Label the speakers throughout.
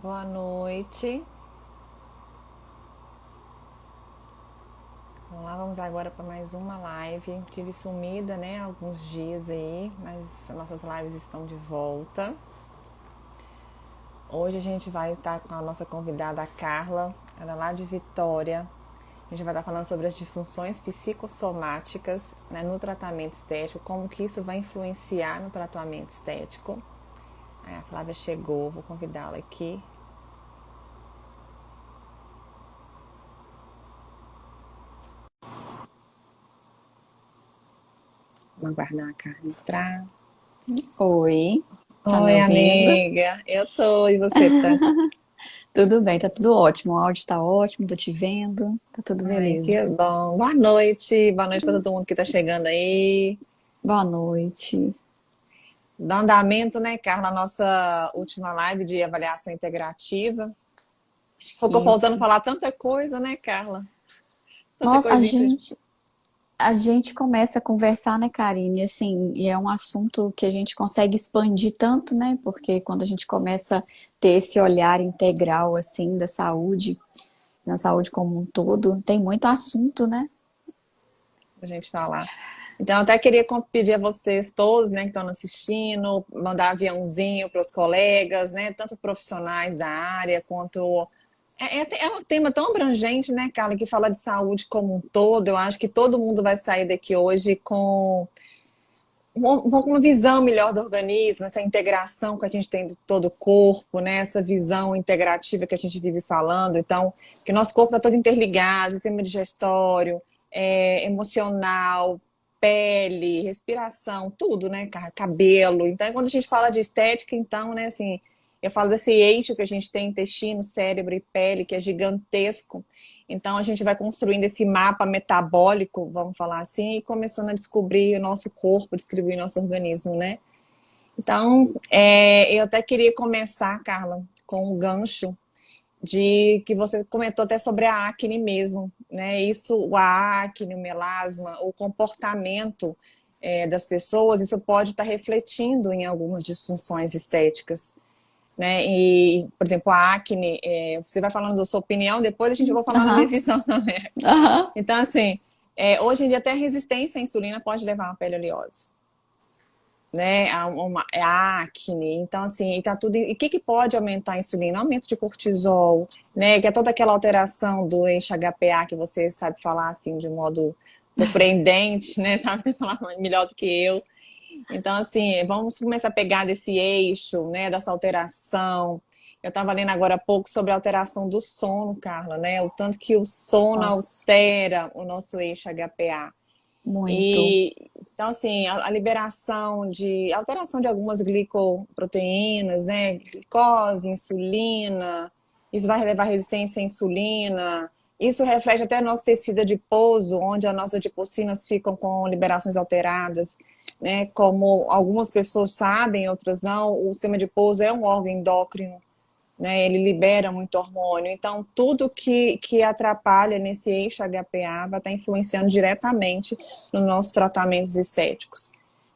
Speaker 1: Boa noite. Vamos lá, vamos agora para mais uma live. Tive sumida, né, alguns dias aí, mas nossas lives estão de volta. Hoje a gente vai estar com a nossa convidada a Carla, ela é lá de Vitória. A gente vai estar falando sobre as disfunções psicossomáticas, né, no tratamento estético, como que isso vai influenciar no tratamento estético. Aí a Flávia chegou, vou convidá-la aqui. Vamos aguardar a Carla entrar.
Speaker 2: Oi, tá me
Speaker 1: Oi,
Speaker 2: ouvindo?
Speaker 1: amiga. Eu tô, e você tá?
Speaker 2: Tudo bem, tá tudo ótimo. O áudio tá ótimo, tô te vendo, tá tudo
Speaker 1: Ai,
Speaker 2: beleza.
Speaker 1: que bom. Boa noite. Boa noite para todo mundo que tá chegando aí.
Speaker 2: Boa noite.
Speaker 1: Dá andamento, né, Carla, a nossa última live de avaliação integrativa. Acho que ficou faltando
Speaker 2: Isso.
Speaker 1: falar tanta coisa, né, Carla? Tanta
Speaker 2: Nossa,
Speaker 1: coisinha pra...
Speaker 2: a gente começa a conversar, né, Karine? Assim, e é um assunto que a gente consegue expandir tanto, né? Porque quando a gente começa a ter esse olhar integral, assim, da saúde, na saúde como um todo, tem muito assunto, né?
Speaker 1: pra gente falar. Então, eu até queria pedir a vocês todos, né, que estão assistindo, mandar aviãozinho para os colegas, né, tanto profissionais da área quanto é um tema tão abrangente, né, Carla, que fala de saúde como um todo. Eu acho que todo mundo vai sair daqui hoje com uma visão melhor do organismo, essa integração que a gente tem de todo o corpo, né, essa visão integrativa que a gente vive falando. Então, que o nosso corpo está todo interligado, sistema digestório, emocional, pele, respiração, tudo, né, cabelo. Então, quando a gente fala de estética, então, né, assim, eu falo desse eixo que a gente tem, intestino, cérebro e pele, que é gigantesco. Então, a gente vai construindo esse mapa metabólico, vamos falar assim, e começando a descobrir o nosso corpo, descobrir o nosso organismo, né? Então, eu até queria começar, Carla, com um gancho de que você comentou até sobre a acne mesmo, né? Isso, a acne, o melasma, o comportamento das pessoas, isso pode estar refletindo em algumas disfunções estéticas, né? E, por exemplo, a acne, você vai falando da sua opinião, depois a gente vai falando da minha
Speaker 2: Aham,
Speaker 1: visão também.
Speaker 2: aham.
Speaker 1: Então, assim, hoje em dia até resistência à insulina pode levar a uma pele oleosa, né? A acne. Então, assim, e tá tudo. E o que, que pode aumentar a insulina? Aumento de cortisol, né? Que é toda aquela alteração do eixo HPA que você sabe falar assim de modo surpreendente, né? Sabe até falar melhor do que eu. Então, assim, vamos começar a pegar desse eixo, né, dessa alteração. Eu estava lendo agora há pouco sobre a alteração do sono, Carla, né? O tanto que o sono
Speaker 2: Nossa,
Speaker 1: altera o nosso eixo HPA.
Speaker 2: muito.
Speaker 1: E então, assim, a liberação de alteração de algumas glicoproteínas, né? Glicose, insulina, isso vai levar resistência à insulina. Isso reflete até nosso tecido adiposo, onde as nossas adipocinas ficam com liberações alteradas, né? Como algumas pessoas sabem, outras não, o sistema adiposo é um órgão endócrino, né? Ele libera muito hormônio. Então, tudo que atrapalha nesse eixo HPA vai estar influenciando diretamente nos nossos tratamentos estéticos,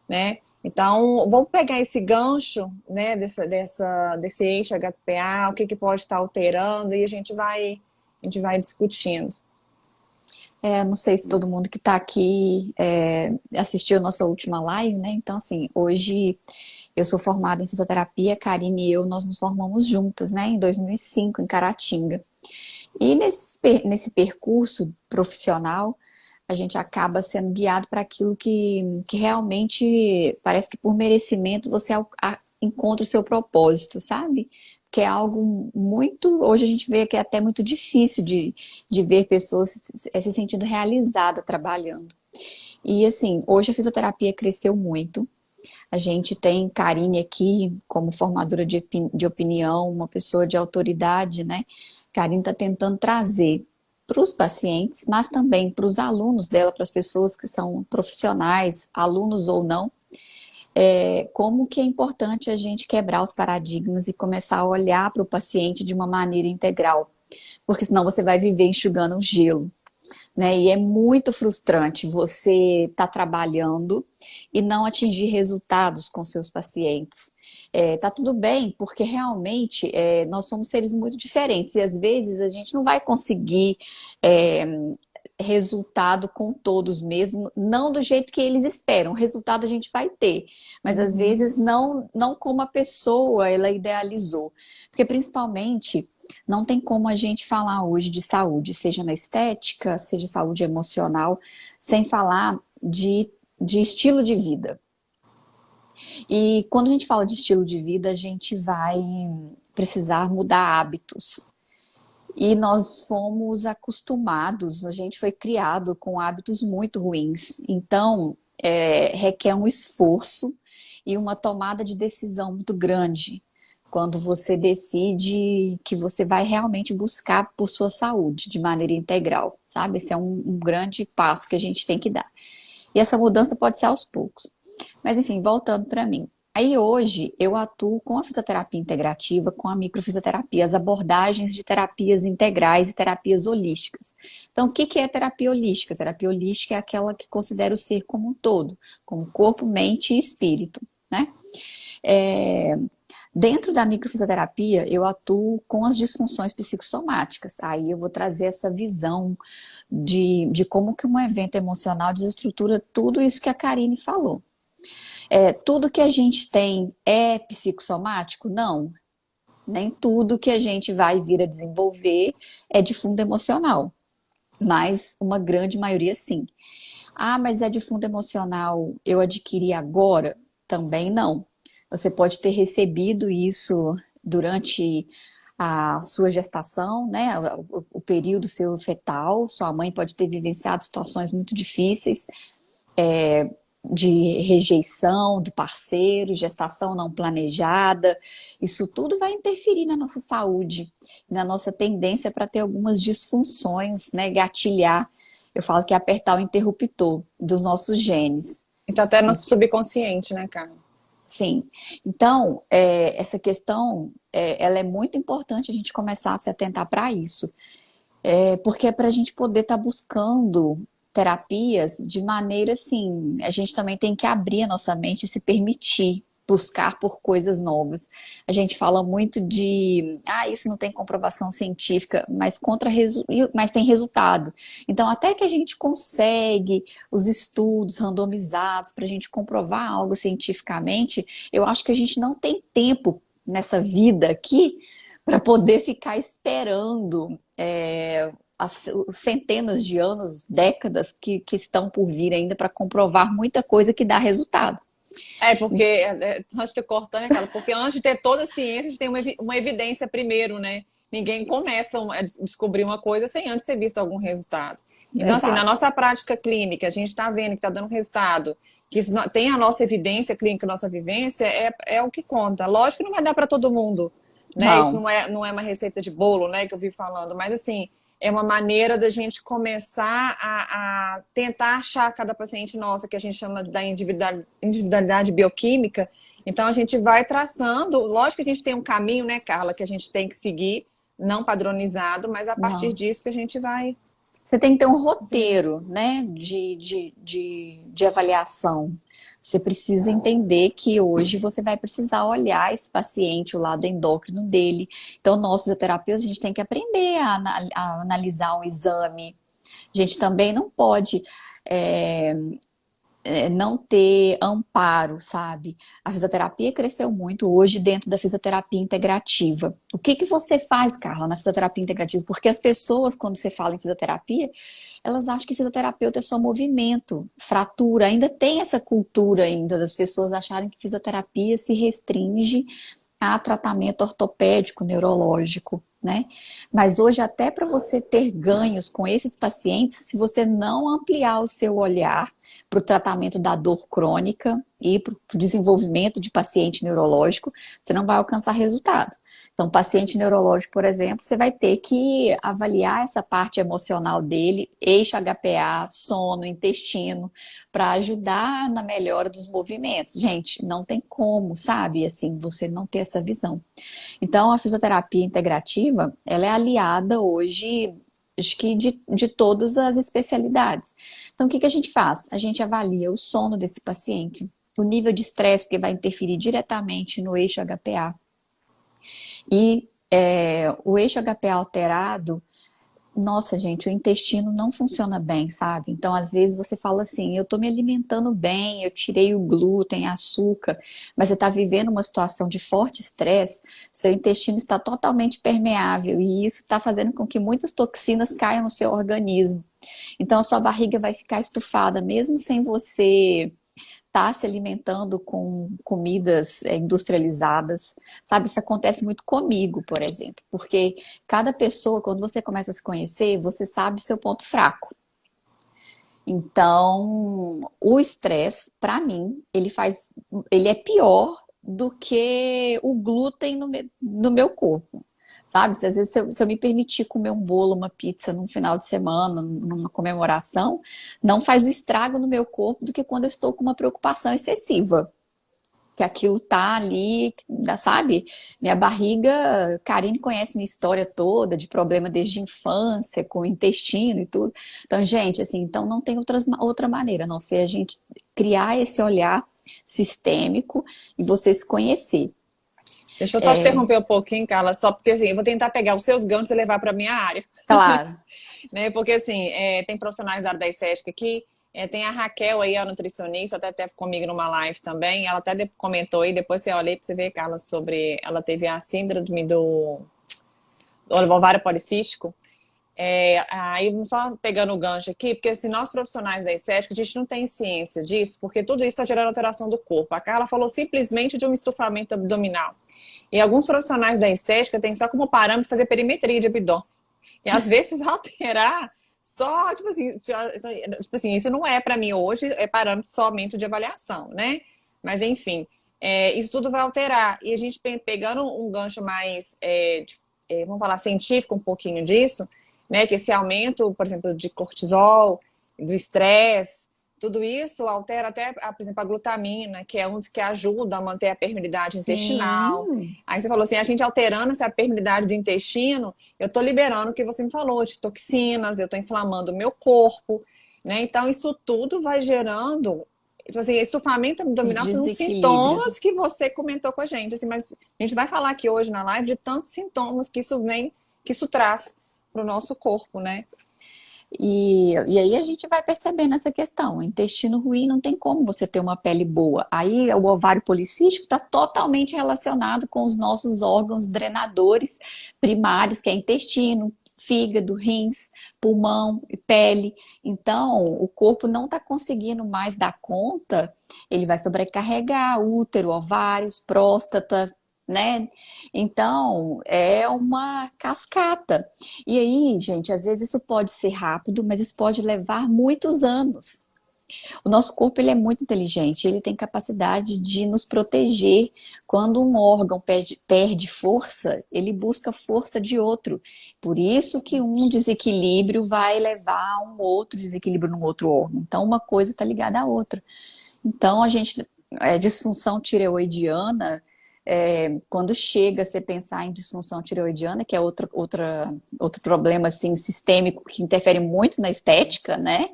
Speaker 1: né? Então, vamos pegar esse gancho, né, desse eixo HPA, o que, que pode estar alterando, e a gente vai discutindo.
Speaker 2: Não sei se todo mundo que está aqui assistiu a nossa última live, né? Então, assim, hoje eu sou formada em fisioterapia, a Karine e eu, nós nos formamos juntas, né? Em 2005, em Caratinga. E nesse percurso profissional, a gente acaba sendo guiado para aquilo que realmente parece que por merecimento você encontra o seu propósito, sabe? Que é algo muito. Hoje a gente vê que é até muito difícil de ver pessoas se sentindo realizada trabalhando. E assim, hoje a fisioterapia cresceu muito. A gente tem Karine aqui como formadora de opinião, uma pessoa de autoridade, né? Karine está tentando trazer para os pacientes, mas também para os alunos dela, para as pessoas que são profissionais, alunos ou não, como que é importante a gente quebrar os paradigmas e começar a olhar para o paciente de uma maneira integral, porque senão você vai viver enxugando o gelo. né? E é muito frustrante você estar trabalhando e não atingir resultados com seus pacientes. Tá tudo bem, porque realmente nós somos seres muito diferentes e às vezes a gente não vai conseguir é, resultado com todos mesmo, não do jeito que eles esperam. O resultado a gente vai ter, mas às
Speaker 1: Uhum.
Speaker 2: vezes não como a pessoa ela idealizou. Porque principalmente não tem como a gente falar hoje de saúde, seja na estética, seja saúde emocional, sem falar de estilo de vida. E quando a gente fala de estilo de vida, a gente vai precisar mudar hábitos. E nós fomos acostumados, a gente foi criado com hábitos muito ruins. Então, requer um esforço e uma tomada de decisão muito grande quando você decide que você vai realmente buscar por sua saúde de maneira integral, sabe? Esse é um grande passo que a gente tem que dar. E essa mudança pode ser aos poucos. Mas enfim, voltando para mim. Aí hoje eu atuo com a fisioterapia integrativa, com a microfisioterapia, as abordagens de terapias integrais e terapias holísticas. Então, o que que é terapia holística? Terapia holística é aquela que considera o ser como um todo, como corpo, mente e espírito, né? É, Dentro da microfisioterapia, eu atuo com as disfunções psicossomáticas. Aí eu vou trazer essa visão de como que um evento emocional desestrutura tudo isso que a Karine falou. Tudo que a gente tem é psicossomático? Não. Nem tudo que a gente vai vir a desenvolver é de fundo emocional, mas uma grande maioria sim. Ah, mas é de fundo emocional, eu adquiri agora? Também não. Você pode ter recebido isso durante a sua gestação, né? O período seu fetal, sua mãe pode ter vivenciado situações muito difíceis, de rejeição do parceiro, gestação não planejada. Isso tudo vai interferir na nossa saúde, na nossa tendência para ter algumas disfunções, né? Gatilhar. Eu falo que é apertar o interruptor dos nossos genes.
Speaker 1: Então, até nosso subconsciente, né, Carla?
Speaker 2: Sim. Então, essa questão, ela é muito importante a gente começar a se atentar para isso. Porque é para a gente poder estar buscando terapias de maneira assim, a gente também tem que abrir a nossa mente e se permitir buscar por coisas novas. A gente fala muito de, isso não tem comprovação científica, mas mas tem resultado. Então, até que a gente consegue os estudos randomizados para a gente comprovar algo cientificamente, eu acho que a gente não tem tempo nessa vida aqui para poder ficar esperando as centenas de anos, décadas que estão por vir ainda para comprovar muita coisa que dá resultado.
Speaker 1: Porque, antes de te cortando, né, Carla? Porque antes de ter toda a ciência, a gente tem uma evidência primeiro, né? Ninguém começa a descobrir uma coisa sem antes ter visto algum resultado. Então, assim, na
Speaker 2: Exato.
Speaker 1: nossa prática clínica, a gente está vendo que está dando resultado, que isso tem a nossa evidência clínica, a nossa vivência, é o que conta. Lógico que não vai dar para todo mundo, né? Isso
Speaker 2: Não,
Speaker 1: não é uma receita de bolo, né, que eu vi falando, mas assim, é uma maneira da gente começar a tentar achar cada paciente nossa, que a gente chama da individualidade bioquímica. Então, a gente vai traçando. Lógico que a gente tem um caminho, né, Carla, que a gente tem que seguir, não padronizado, mas a partir
Speaker 2: não.
Speaker 1: disso que a gente vai
Speaker 2: Você tem que ter um
Speaker 1: desenvolver.
Speaker 2: roteiro, né, de avaliação. Você precisa entender que hoje você vai precisar olhar esse paciente, o lado endócrino dele. Então, nós, fisioterapeutas, a gente tem que aprender a analisar um exame. A gente também não pode é, não ter amparo, sabe? A fisioterapia cresceu muito hoje dentro da fisioterapia integrativa. O que que você faz, Carla, na fisioterapia integrativa? Porque as pessoas, quando você fala em fisioterapia, elas acham que fisioterapeuta é só movimento, fratura. Ainda tem essa cultura ainda das pessoas acharem que fisioterapia se restringe a tratamento ortopédico, neurológico, né? Mas hoje, até para você ter ganhos com esses pacientes, se você não ampliar o seu olhar para o tratamento da dor crônica e para o desenvolvimento de paciente neurológico, você não vai alcançar resultado. Então, paciente neurológico, por exemplo, você vai ter que avaliar essa parte emocional dele, eixo HPA, sono, intestino, para ajudar na melhora dos movimentos. Gente, não tem como, sabe, assim, você não ter essa visão. Então, a fisioterapia integrativa, ela é aliada hoje, acho que de todas as especialidades. Então, o que que a gente faz? A gente avalia o sono desse paciente, o nível de estresse, porque vai interferir diretamente no eixo HPA. E o eixo HPA alterado, nossa, gente, o intestino não funciona bem, sabe? Então, às vezes você fala assim, eu tô me alimentando bem, eu tirei o glúten, açúcar, mas você tá vivendo uma situação de forte estresse, seu intestino está totalmente permeável e isso está fazendo com que muitas toxinas caiam no seu organismo. Então, a sua barriga vai ficar estufada, mesmo sem você estar se alimentando com comidas industrializadas, sabe? Isso acontece muito comigo, por exemplo, porque cada pessoa, quando você começa a se conhecer, você sabe o seu ponto fraco. Então, o estresse, para mim, ele é pior do que o glúten no meu corpo. Sabe? Se, às vezes, se eu me permitir comer um bolo, uma pizza num final de semana, numa comemoração, não faz o estrago no meu corpo do que quando eu estou com uma preocupação excessiva. Que aquilo tá ali, sabe? Minha barriga, Karine conhece minha história toda de problema desde a infância, com o intestino e tudo. Então, gente, assim, então não tem outra maneira, a não ser a gente criar esse olhar sistêmico e você se conhecer.
Speaker 1: Deixa eu só te interromper um pouquinho, Carla, só porque assim, eu vou tentar pegar os seus ganchos e levar para minha área.
Speaker 2: Claro.
Speaker 1: Né? Porque assim, tem profissionais da área da estética aqui, tem a Raquel aí, a nutricionista, até teve comigo numa live também, ela até comentou aí, depois você olha aí pra você ver, Carla, sobre, ela teve a síndrome do ovário policístico. Aí só pegando o gancho aqui, porque assim, nós profissionais da estética, a gente não tem ciência disso, porque tudo isso está gerando alteração do corpo. A Carla falou simplesmente de um estufamento abdominal. E alguns profissionais da estética têm só como parâmetro fazer perimetria de abdômen. E às vezes vai alterar só, tipo assim, isso não é para mim hoje, é parâmetro somente de avaliação, né? Mas enfim, isso tudo vai alterar. E a gente pegando um gancho mais, vamos falar, científico um pouquinho disso, né? Que esse aumento, por exemplo, de cortisol, do estresse, tudo isso altera até, por exemplo, a glutamina, que é um dos que ajuda a manter a permeabilidade intestinal.
Speaker 2: Sim.
Speaker 1: Aí você falou assim, a gente alterando essa permeabilidade do intestino, eu estou liberando o que você me falou, de toxinas, eu estou inflamando o meu corpo, né? Então, isso tudo vai gerando, tipo assim, estufamento
Speaker 2: Os
Speaker 1: abdominal foi um dos
Speaker 2: desequilíbrios.
Speaker 1: sintomas que você comentou com a gente, assim, mas a gente vai falar aqui hoje na live de tantos sintomas que isso vem, que isso traz para o nosso corpo, né?
Speaker 2: E aí a gente vai percebendo essa questão. O intestino ruim não tem como você ter uma pele boa. Aí o ovário policístico está totalmente relacionado com os nossos órgãos drenadores primários, que é intestino, fígado, rins, pulmão e pele. Então, o corpo não está conseguindo mais dar conta, ele vai sobrecarregar útero, ovários, próstata, né? Então, é uma cascata. E aí, gente, às vezes isso pode ser rápido, mas isso pode levar muitos anos. O nosso corpo ele é muito inteligente, ele tem capacidade de nos proteger. Quando um órgão perde força, ele busca força de outro. Por isso que um desequilíbrio vai levar a um outro desequilíbrio no outro órgão. Então, uma coisa está ligada à outra. Então, disfunção tireoidiana, quando chega a você pensar em disfunção tireoidiana, que é outro problema assim, sistêmico que interfere muito na estética, né?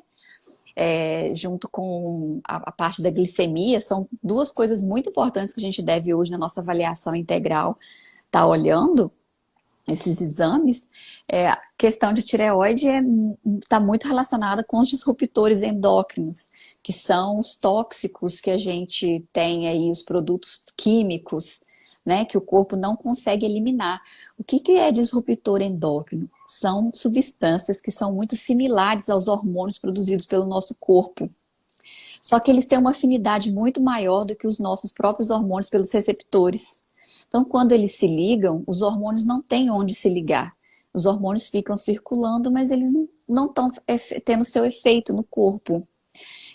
Speaker 2: Junto com a parte da glicemia, são duas coisas muito importantes que a gente deve hoje na nossa avaliação integral estar olhando esses exames. A questão de tireoide está muito relacionada com os disruptores endócrinos, que são os tóxicos que a gente tem aí, os produtos químicos, né, que o corpo não consegue eliminar. O que é disruptor endócrino? São substâncias que são muito similares aos hormônios produzidos pelo nosso corpo. Só que eles têm uma afinidade muito maior do que os nossos próprios hormônios pelos receptores. Então, quando eles se ligam, os hormônios não têm onde se ligar. Os hormônios ficam circulando, mas eles não estão tendo seu efeito no corpo.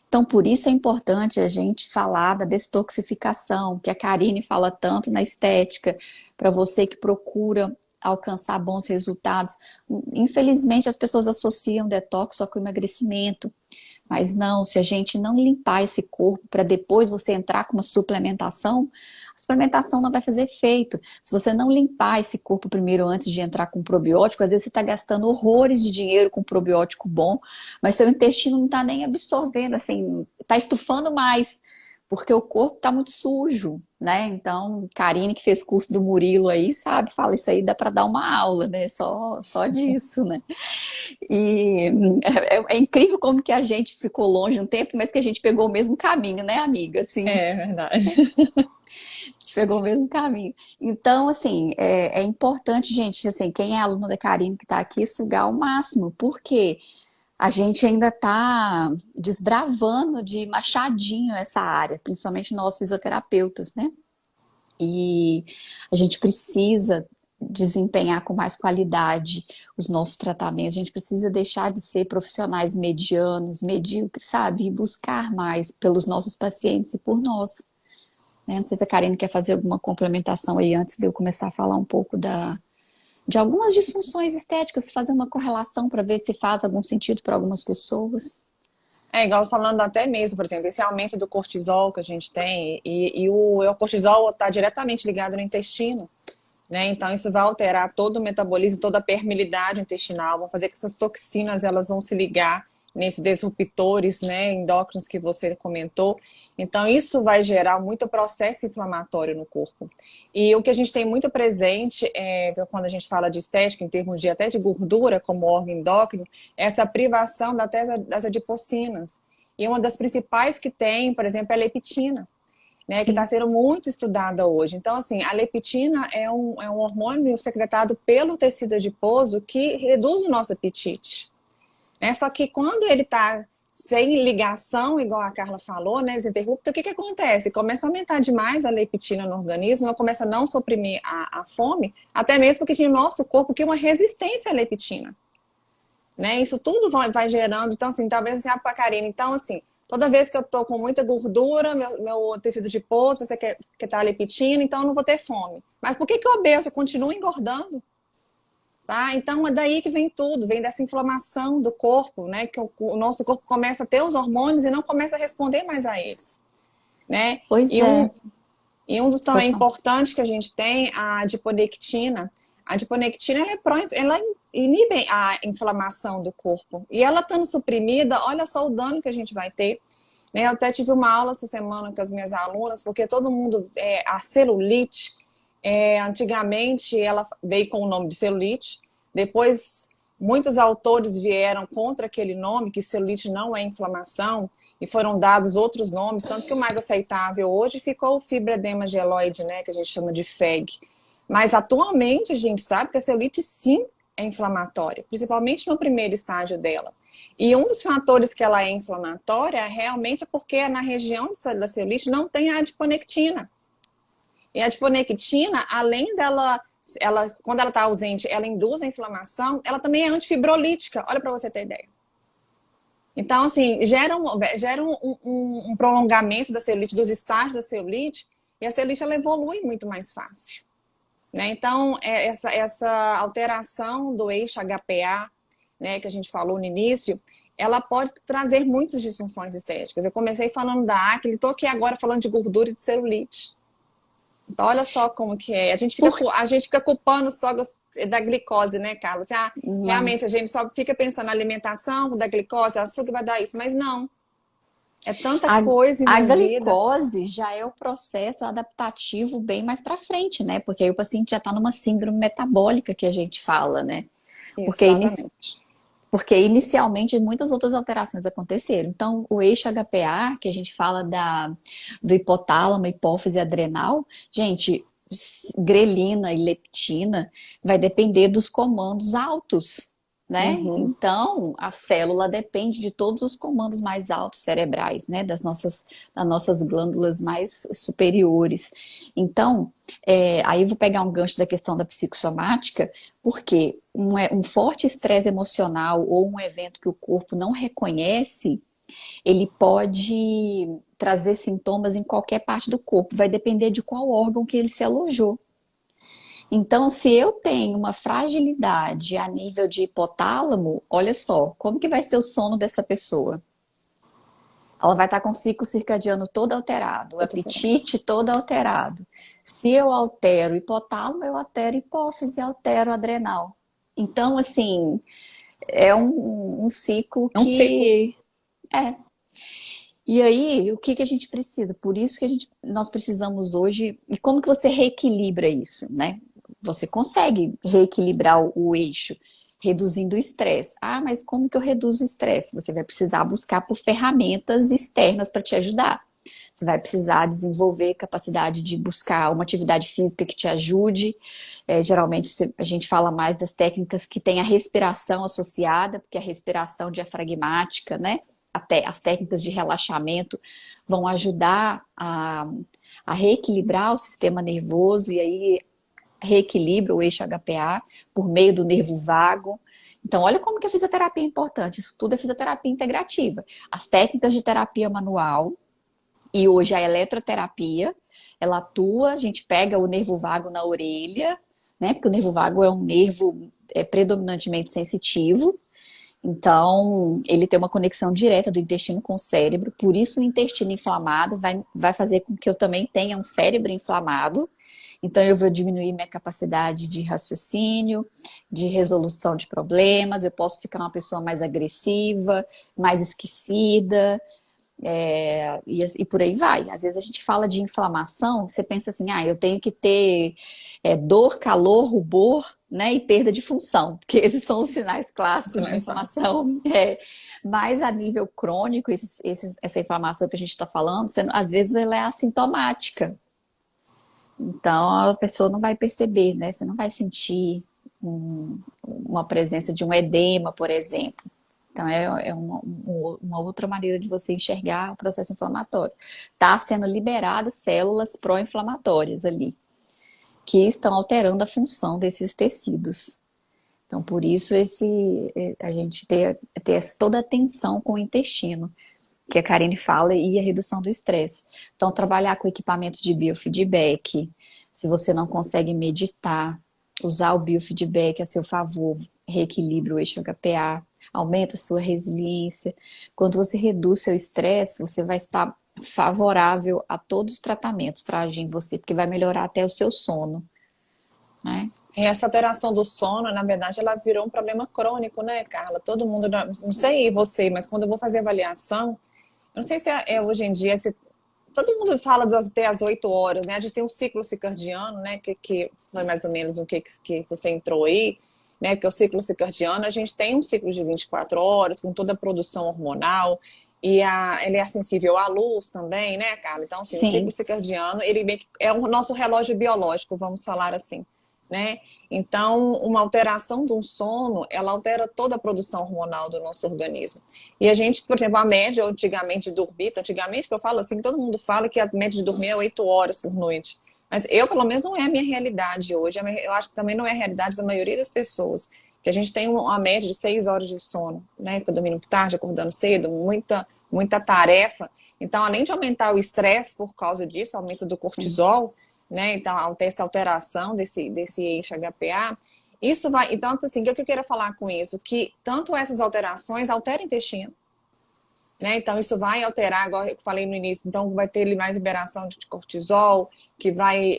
Speaker 2: Então, por isso é importante a gente falar da detoxificação, que a Karine fala tanto na estética, para você que procura alcançar bons resultados. Infelizmente, as pessoas associam detox só com emagrecimento, Mas não, se a gente não limpar esse corpo para depois você entrar com uma suplementação, a suplementação não vai fazer efeito. Se você não limpar esse corpo primeiro antes de entrar com probiótico, às vezes você está gastando horrores de dinheiro com probiótico bom, mas seu intestino não está nem absorvendo, assim, está estufando mais, porque o corpo está muito sujo, né? Então, Karine, que fez curso do Murilo aí, sabe, fala isso aí, dá para dar uma aula, né? Só disso, né? E é incrível como que a gente ficou longe um tempo, mas que a gente pegou o mesmo caminho, né, amiga? Assim,
Speaker 1: É verdade.
Speaker 2: a gente pegou o mesmo caminho. Então, assim, é importante, gente, assim, quem é aluno da Karine que está aqui, sugar o máximo, porque a gente ainda está desbravando de machadinho essa área, principalmente nós fisioterapeutas, né? E a gente precisa desempenhar com mais qualidade os nossos tratamentos. A gente precisa deixar de ser profissionais medianos, medíocres, sabe? E buscar mais pelos nossos pacientes e por nós. Né? Não sei se a Karine quer fazer alguma complementação aí antes de eu começar a falar um pouco de algumas disfunções estéticas, fazer uma correlação para ver se faz algum sentido para algumas pessoas.
Speaker 1: É igual falando até mesmo, por exemplo, esse aumento do cortisol que a gente tem, e o cortisol está diretamente ligado no intestino, né? Então isso vai alterar todo o metabolismo, toda a permeabilidade intestinal, vão fazer que essas toxinas elas vão se ligar nesses disruptores, né, endócrinos que você comentou. Então isso vai gerar muito processo inflamatório no corpo. E o que a gente tem muito presente quando a gente fala de estética, em termos de até de gordura como órgão endócrino, é essa privação das adipocinas. E uma das principais que tem, por exemplo, é a leptina, né, que está
Speaker 2: Sim.
Speaker 1: sendo muito estudada hoje. Então, assim, a leptina é um hormônio secretado pelo tecido adiposo que reduz o nosso apetite. Né? Só que quando ele está sem ligação, igual a Carla falou, né, desinterrupta, o que acontece? Começa a aumentar demais a leptina no organismo, ela começa a não suprimir a fome, até mesmo porque tem no nosso corpo que uma resistência à leptina. Né? Isso tudo vai gerando, então assim, talvez assim, a Karine, então assim, toda vez que eu tô com muita gordura, meu tecido adiposo, você quer tá leptina, então eu não vou ter fome. Mas por que o obeso continua engordando? Tá? Então é daí que vem tudo, vem dessa inflamação do corpo, né? Que o nosso corpo começa a ter os hormônios e não começa a responder mais a eles, né?
Speaker 2: Pois
Speaker 1: E um,
Speaker 2: é,
Speaker 1: e um dos também
Speaker 2: pode falar.
Speaker 1: importantes que a gente tem, a adiponectina. A adiponectina, ela inibe a inflamação do corpo. E ela estando suprimida, olha só o dano que a gente vai ter. Né? Eu até tive uma aula essa semana com as minhas alunas, porque todo mundo, a celulite, antigamente ela veio com o nome de celulite, depois muitos autores vieram contra aquele nome, que celulite não é inflamação, e foram dados outros nomes, tanto que o mais aceitável hoje ficou o fibroedema geloide, né, que a gente chama de FEG. Mas atualmente a gente sabe que a celulite sim é inflamatória, principalmente no primeiro estágio dela. E um dos fatores que ela é inflamatória realmente é porque na região da celulite não tem a adiponectina. E a adiponectina, além dela, quando ela está ausente, ela induz a inflamação, ela também é antifibrolítica. Olha para você ter ideia. Então, assim, gera um prolongamento da celulite, dos estágios da celulite, e a celulite ela evolui muito mais fácil. Né? Então, essa alteração do eixo HPA, né, que a gente falou no início, ela pode trazer muitas disfunções estéticas. Eu comecei falando da acne, estou aqui agora falando de gordura e de celulite. Então, olha só como que é.
Speaker 2: Por...
Speaker 1: A gente fica culpando só da glicose, né, Carla? Assim,
Speaker 2: Não.
Speaker 1: realmente, a gente só fica pensando na alimentação, da glicose, açúcar vai dar isso. Mas não. É tanta
Speaker 2: A,
Speaker 1: coisa
Speaker 2: a
Speaker 1: envolvida.
Speaker 2: glicose já é o processo adaptativo bem mais para frente, né? Porque aí o paciente já está numa síndrome metabólica que a gente fala, né? Porque,
Speaker 1: Exatamente.
Speaker 2: porque inicialmente muitas outras alterações aconteceram. Então, o eixo HPA, que a gente fala do hipotálamo, hipófise adrenal, gente, grelina e leptina vai depender dos comandos altos, né?
Speaker 1: Uhum.
Speaker 2: Então, a célula depende de todos os comandos mais altos cerebrais, né? Das nossas glândulas mais superiores. Então, aí eu vou pegar um gancho da questão da psicossomática, porque um forte estresse emocional ou um evento que o corpo não reconhece, ele pode trazer sintomas em qualquer parte do corpo, vai depender de qual órgão que ele se alojou. Então, se eu tenho uma fragilidade a nível de hipotálamo, olha só, como que vai ser o sono dessa pessoa? Ela vai estar com o ciclo circadiano todo alterado, o
Speaker 1: Todo alterado.
Speaker 2: apetite todo alterado. Se eu altero o hipotálamo, eu altero a hipófise, altero o adrenal. Então, assim, é um ciclo
Speaker 1: É um ciclo.
Speaker 2: que é. E aí, o que que a gente precisa? Por isso que nós precisamos hoje. E como que você reequilibra isso, né? Você consegue reequilibrar o eixo reduzindo o estresse. Ah, mas como que eu reduzo o estresse? Você vai precisar buscar por ferramentas externas para te ajudar. Você vai precisar desenvolver capacidade de buscar uma atividade física que te ajude. Geralmente a gente fala mais das técnicas que têm a respiração associada, porque a respiração diafragmática, né? Até as técnicas de relaxamento vão ajudar a reequilibrar o sistema nervoso e aí reequilibra o eixo HPA por meio do nervo vago. Então, olha como que a fisioterapia é importante. Isso tudo é fisioterapia integrativa. As técnicas de terapia manual e hoje a eletroterapia, ela atua, a gente pega o nervo vago na orelha, né? Porque o nervo vago é um nervo predominantemente sensitivo. Então, ele tem uma conexão direta do intestino com o cérebro, por isso o intestino inflamado vai fazer com que eu também tenha um cérebro inflamado. Então, eu vou diminuir minha capacidade de raciocínio, de resolução de problemas, eu posso ficar uma pessoa mais agressiva, mais esquecida, e por aí vai. Às vezes a gente fala de inflamação, você pensa assim, ah, eu tenho que ter dor, calor, rubor, né, e perda de função, porque esses são os sinais
Speaker 1: Isso é
Speaker 2: clássicos de uma
Speaker 1: mais fácil.
Speaker 2: inflamação. Mas a nível crônico, essa inflamação que a gente está falando, às vezes ela é assintomática. Então a pessoa não vai perceber, né? Você não vai sentir uma presença de um edema, por exemplo. Então, uma outra maneira de você enxergar o processo inflamatório. Está sendo liberadas células pró-inflamatórias ali, que estão alterando a função desses tecidos. Então, por isso, a gente ter toda a atenção com o intestino, que a Karine fala, e a redução do estresse. Então, trabalhar com equipamentos de biofeedback, se você não consegue meditar, usar o biofeedback a seu favor, reequilibra o eixo HPA, aumenta a sua resiliência. Quando você reduz seu estresse, você vai estar favorável a todos os tratamentos para agir em você, porque vai melhorar até o seu sono, né?
Speaker 1: E essa alteração do sono, na verdade, ela virou um problema crônico, né, Carla? Todo mundo, não sei você, mas quando eu vou fazer avaliação, eu não sei se hoje em dia, se todo mundo fala das até as 8 horas, né? A gente tem um ciclo circadiano, né? Que foi mais ou menos o que você entrou aí, né? Que é o ciclo circadiano, a gente tem um ciclo de 24 horas, com toda a produção hormonal, e ele é sensível à luz também, né, Carla? Então, assim, o ciclo
Speaker 2: Sim,
Speaker 1: circadiano, ele meio que é o nosso relógio biológico, vamos falar assim, né? Então, uma alteração do sono, ela altera toda a produção hormonal do nosso organismo. E a gente, por exemplo, a média antigamente de dormir, antigamente que eu falo assim, todo mundo fala que a média de dormir é 8 horas por noite. Mas eu, pelo menos, não é a minha realidade hoje. Eu acho que também não é a realidade da maioria das pessoas. Que a gente tem uma média de 6 horas de sono, né? Dormindo tarde, acordando cedo, muita tarefa. Então, além de aumentar o estresse por causa disso, aumento do
Speaker 2: sim.
Speaker 1: cortisol, né? Então, essa alteração desse eixo HPA, isso vai. Então, assim, o que eu quero falar com isso? Que tanto essas alterações alteram o intestino, né? Então, isso vai alterar, agora eu falei no início, então vai ter mais liberação de cortisol, que vai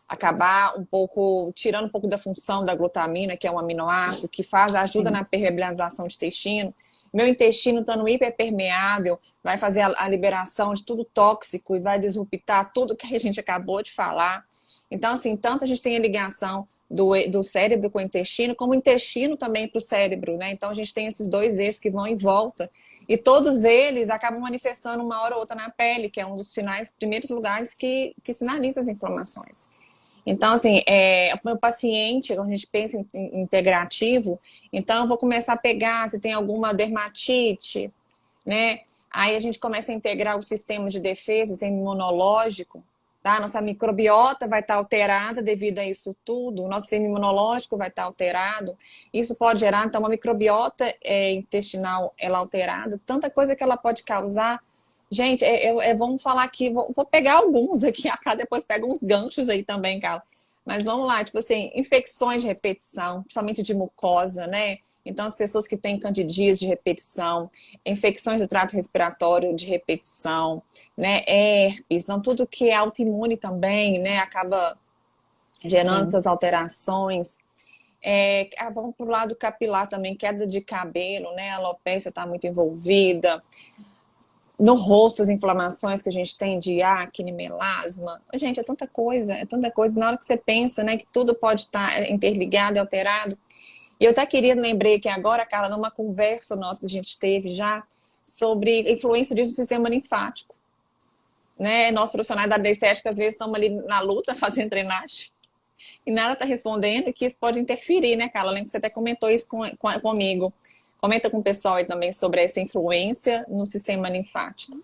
Speaker 1: acabar um pouco, tirando um pouco da função da glutamina, que é um aminoácido, que ajuda
Speaker 2: Sim.
Speaker 1: na permeabilização do intestino. Meu intestino estando hiperpermeável, vai fazer a liberação de tudo tóxico e vai disruptar tudo que a gente acabou de falar. Então, assim, tanto a gente tem a ligação do cérebro com o intestino, como o intestino também para o cérebro, né? Então, a gente tem esses dois eixos que vão em volta. E todos eles acabam manifestando uma hora ou outra na pele, que é um dos primeiros lugares que sinaliza as inflamações. Então, assim, o meu paciente, quando a gente pensa em integrativo, então eu vou começar a pegar se tem alguma dermatite, né? Aí a gente começa a integrar o sistema de defesa, o sistema imunológico, tá? Nossa microbiota vai estar alterada devido a isso tudo, o nosso sistema imunológico vai estar alterado. Isso pode gerar, então, uma microbiota intestinal ela alterada, tanta coisa que ela pode causar. Gente, vamos falar aqui, vou pegar alguns aqui, a cada depois pega uns ganchos aí também, Carla. Mas vamos lá, tipo assim, infecções de repetição, principalmente de mucosa, né? Então, as pessoas que têm candidias de repetição, infecções do trato respiratório de repetição, né, herpes, então tudo que é autoimune também, né, acaba gerando
Speaker 2: Sim.
Speaker 1: essas alterações. Vamos para o lado capilar também, queda de cabelo, né, a alopecia está muito envolvida. No rosto, as inflamações que a gente tem de acne, melasma. Gente, é tanta coisa, é tanta coisa. Na hora que você pensa, né, que tudo pode estar interligado e alterado. E eu até queria, lembrei que agora, Carla, numa conversa nossa que a gente teve já, sobre a influência disso no sistema linfático. Né? Nós profissionais da área da estética, às vezes, estamos ali na luta, fazendo drenagem, e nada está respondendo, e que isso pode interferir, né, Carla? Lembro que você até comentou isso comigo. Comenta com o pessoal aí também sobre essa influência no sistema linfático.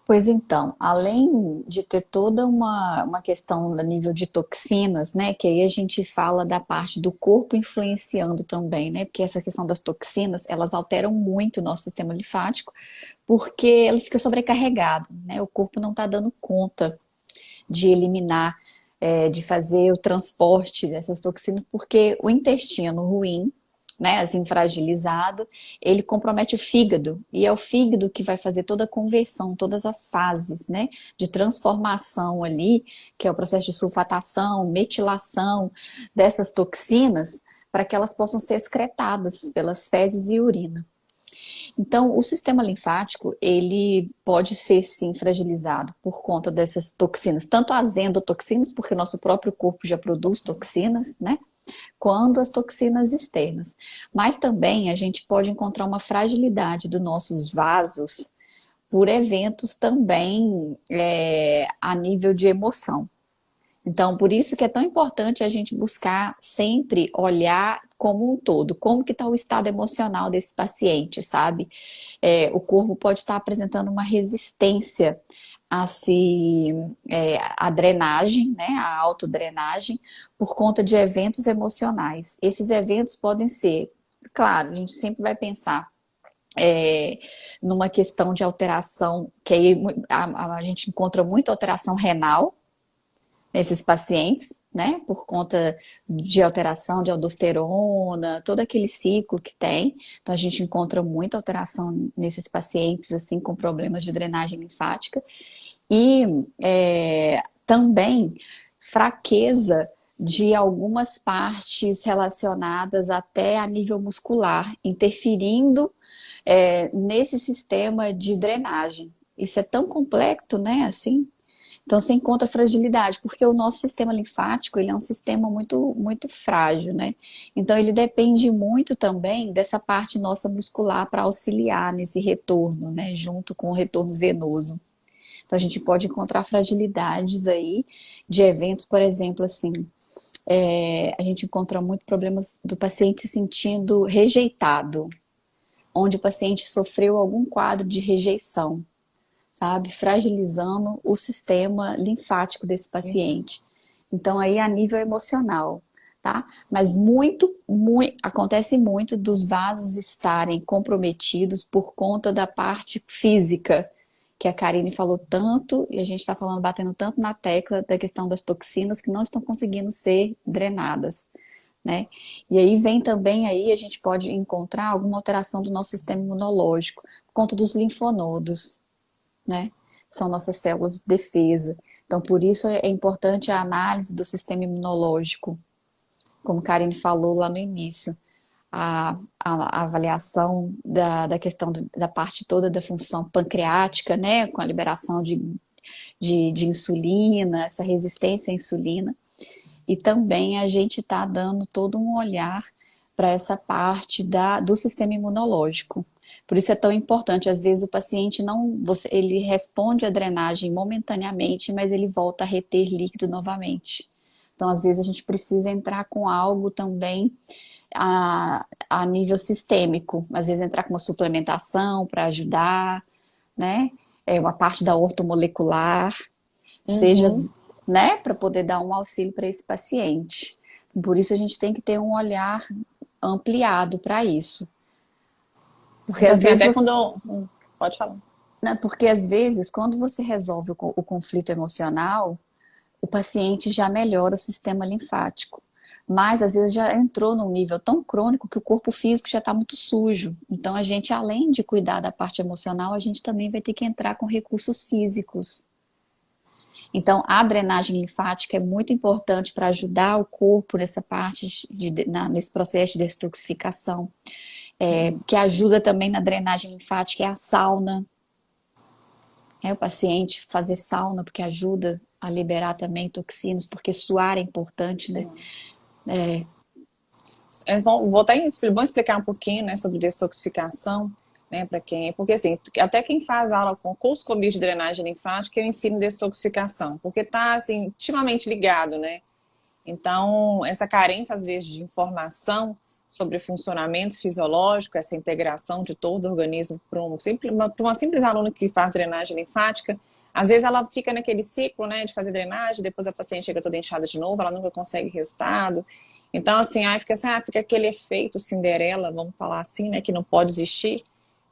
Speaker 2: Pois então, além de ter toda uma questão a nível de toxinas, né? Que aí a gente fala da parte do corpo influenciando também, né? Porque essa questão das toxinas, elas alteram muito o nosso sistema linfático, porque ele fica sobrecarregado, né? O corpo não está dando conta de eliminar, de fazer o transporte dessas toxinas, porque o intestino ruim, né, assim, fragilizado, ele compromete o fígado, e é o fígado que vai fazer toda a conversão, todas as fases, né, de transformação ali, que é o processo de sulfatação, metilação dessas toxinas, para que elas possam ser excretadas pelas fezes e urina. Então, o sistema linfático, ele pode ser sim fragilizado por conta dessas toxinas, tanto as endotoxinas, porque o nosso próprio corpo já produz toxinas, né? Quanto as toxinas externas. Mas também a gente pode encontrar uma fragilidade dos nossos vasos por eventos também a nível de emoção. Então, por isso que é tão importante a gente buscar sempre olhar como um todo, como que está o estado emocional desse paciente, sabe? O corpo pode estar apresentando uma resistência a drenagem, né, a autodrenagem, por conta de eventos emocionais. Esses eventos podem ser, claro, a gente sempre vai pensar é, numa questão de alteração, que aí a gente encontra muita alteração renal, nesses pacientes, né, por conta de alteração de aldosterona, todo aquele ciclo que tem. Então a gente encontra muita alteração nesses pacientes assim com problemas de drenagem linfática e também fraqueza de algumas partes relacionadas até a nível muscular, interferindo nesse sistema de drenagem. Isso é tão complexo, né, assim, então, você encontra fragilidade, porque o nosso sistema linfático, ele é um sistema muito, muito frágil, né? Então, ele depende muito também dessa parte nossa muscular para auxiliar nesse retorno, né? Junto com o retorno venoso. Então, a gente pode encontrar fragilidades aí de eventos, por exemplo, assim, a gente encontra muito problemas do paciente se sentindo rejeitado, onde o paciente sofreu algum quadro de rejeição, sabe? Fragilizando o sistema linfático desse paciente. Então, aí a nível emocional, tá? Mas acontece muito dos vasos estarem comprometidos por conta da parte física, que a Karine falou tanto, e a gente está falando, batendo tanto na tecla da questão das toxinas que não estão conseguindo ser drenadas, né? E aí vem também aí a gente pode encontrar alguma alteração do nosso sistema imunológico, por conta dos linfonodos, né? São nossas células de defesa. Então, por isso é importante a análise do sistema imunológico, como a Karine falou lá no início, a avaliação da questão da parte toda da função pancreática, né? Com a liberação de insulina, essa resistência à insulina. E também a gente está dando todo um olhar para essa parte do sistema imunológico. Por isso é tão importante. Às vezes o paciente ele responde à drenagem momentaneamente, mas ele volta a reter líquido novamente. Então, às vezes a gente precisa entrar com algo também a nível sistêmico. Às vezes entrar com uma suplementação para ajudar, né? Uma parte da ortomolecular, seja,
Speaker 1: Uhum.
Speaker 2: né, para poder dar um auxílio para esse paciente. Por isso a gente tem que ter um olhar ampliado para isso. Porque
Speaker 1: Então,
Speaker 2: às
Speaker 1: assim,
Speaker 2: vezes
Speaker 1: até
Speaker 2: você,
Speaker 1: quando. Pode falar.
Speaker 2: né, porque às vezes quando você resolve o conflito emocional, o paciente já melhora o sistema linfático. mas às vezes já entrou num nível tão crônico que o corpo físico já está muito sujo. Então a gente, além de cuidar da parte emocional, a gente também vai ter que entrar com recursos físicos. Então a drenagem linfática é muito importante para ajudar o corpo nessa parte nesse processo de detoxificação. Que ajuda também na drenagem linfática é a sauna. O paciente fazer sauna, porque ajuda a liberar também toxinas, porque suar é importante, né?
Speaker 1: Vou até bom explicar um pouquinho, né, sobre detoxificação, né, para quem, porque assim, até quem faz aula com curso comigo de drenagem linfática, eu ensino detoxificação, porque tá assim, intimamente ligado, né? Então, essa carência às vezes de informação sobre o funcionamento fisiológico, essa integração de todo o organismo para uma simples aluna que faz drenagem linfática, às vezes ela fica naquele ciclo, né, de fazer drenagem, depois a paciente chega toda inchada de novo, ela nunca consegue resultado. Então, assim, aí fica aquele efeito Cinderela, vamos falar assim, né, que não pode existir,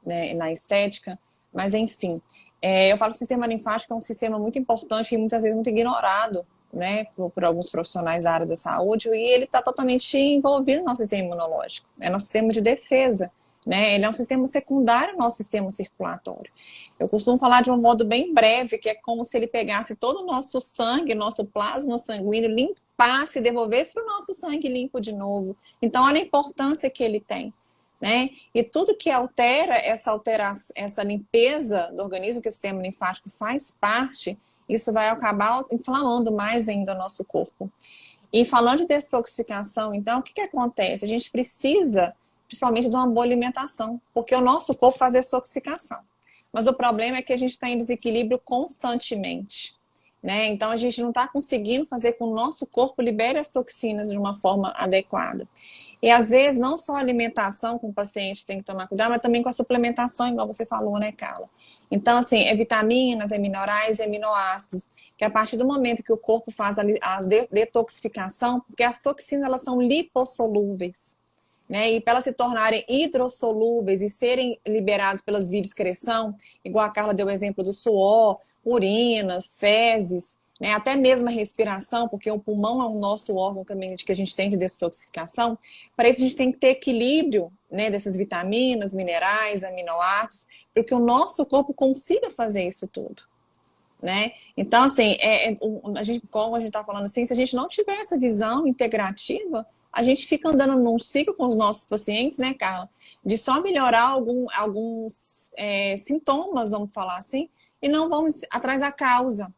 Speaker 1: né, na estética. Mas, enfim, eu falo que o sistema linfático é um sistema muito importante e muitas vezes muito ignorado, né, por alguns profissionais da área da saúde, e ele está totalmente envolvido no nosso sistema imunológico, é nosso sistema de defesa, né, ele é um sistema secundário ao nosso sistema circulatório. Eu costumo falar de um modo bem breve, que é como se ele pegasse todo o nosso sangue, nosso plasma sanguíneo, limpasse e devolvesse para o nosso sangue limpo de novo. Então, olha a importância que ele tem. Né? E tudo que altera essa limpeza do organismo, que o sistema linfático faz parte, isso vai acabar inflamando mais ainda o nosso corpo. E falando de detoxificação, então, o que acontece? A gente precisa, principalmente, de uma boa alimentação, porque o nosso corpo faz detoxificação. Mas o problema é que a gente está em desequilíbrio constantemente. Né? Então, a gente não está conseguindo fazer com que o nosso corpo libere as toxinas de uma forma adequada. E, às vezes, não só a alimentação com o paciente tem que tomar cuidado, mas também com a suplementação, igual você falou, né, Carla? Então, assim, é vitaminas, é minerais e aminoácidos, que a partir do momento que o corpo faz a detoxificação, porque as toxinas, elas são lipossolúveis, né? E para elas se tornarem hidrossolúveis e serem liberadas pelas vias de excreção, igual a Carla deu o exemplo do suor, urinas, fezes, né? Até mesmo a respiração, porque o pulmão é o nosso órgão também que a gente tem de detoxificação. Para isso a gente tem que ter equilíbrio, né, dessas vitaminas, minerais, aminoácidos, para que o nosso corpo consiga fazer isso tudo. Né? Então, assim, como a gente está falando assim, se a gente não tiver essa visão integrativa, a gente fica andando num ciclo com os nossos pacientes, né, Carla? De só melhorar alguns sintomas, vamos falar assim, e não vamos atrás da causa.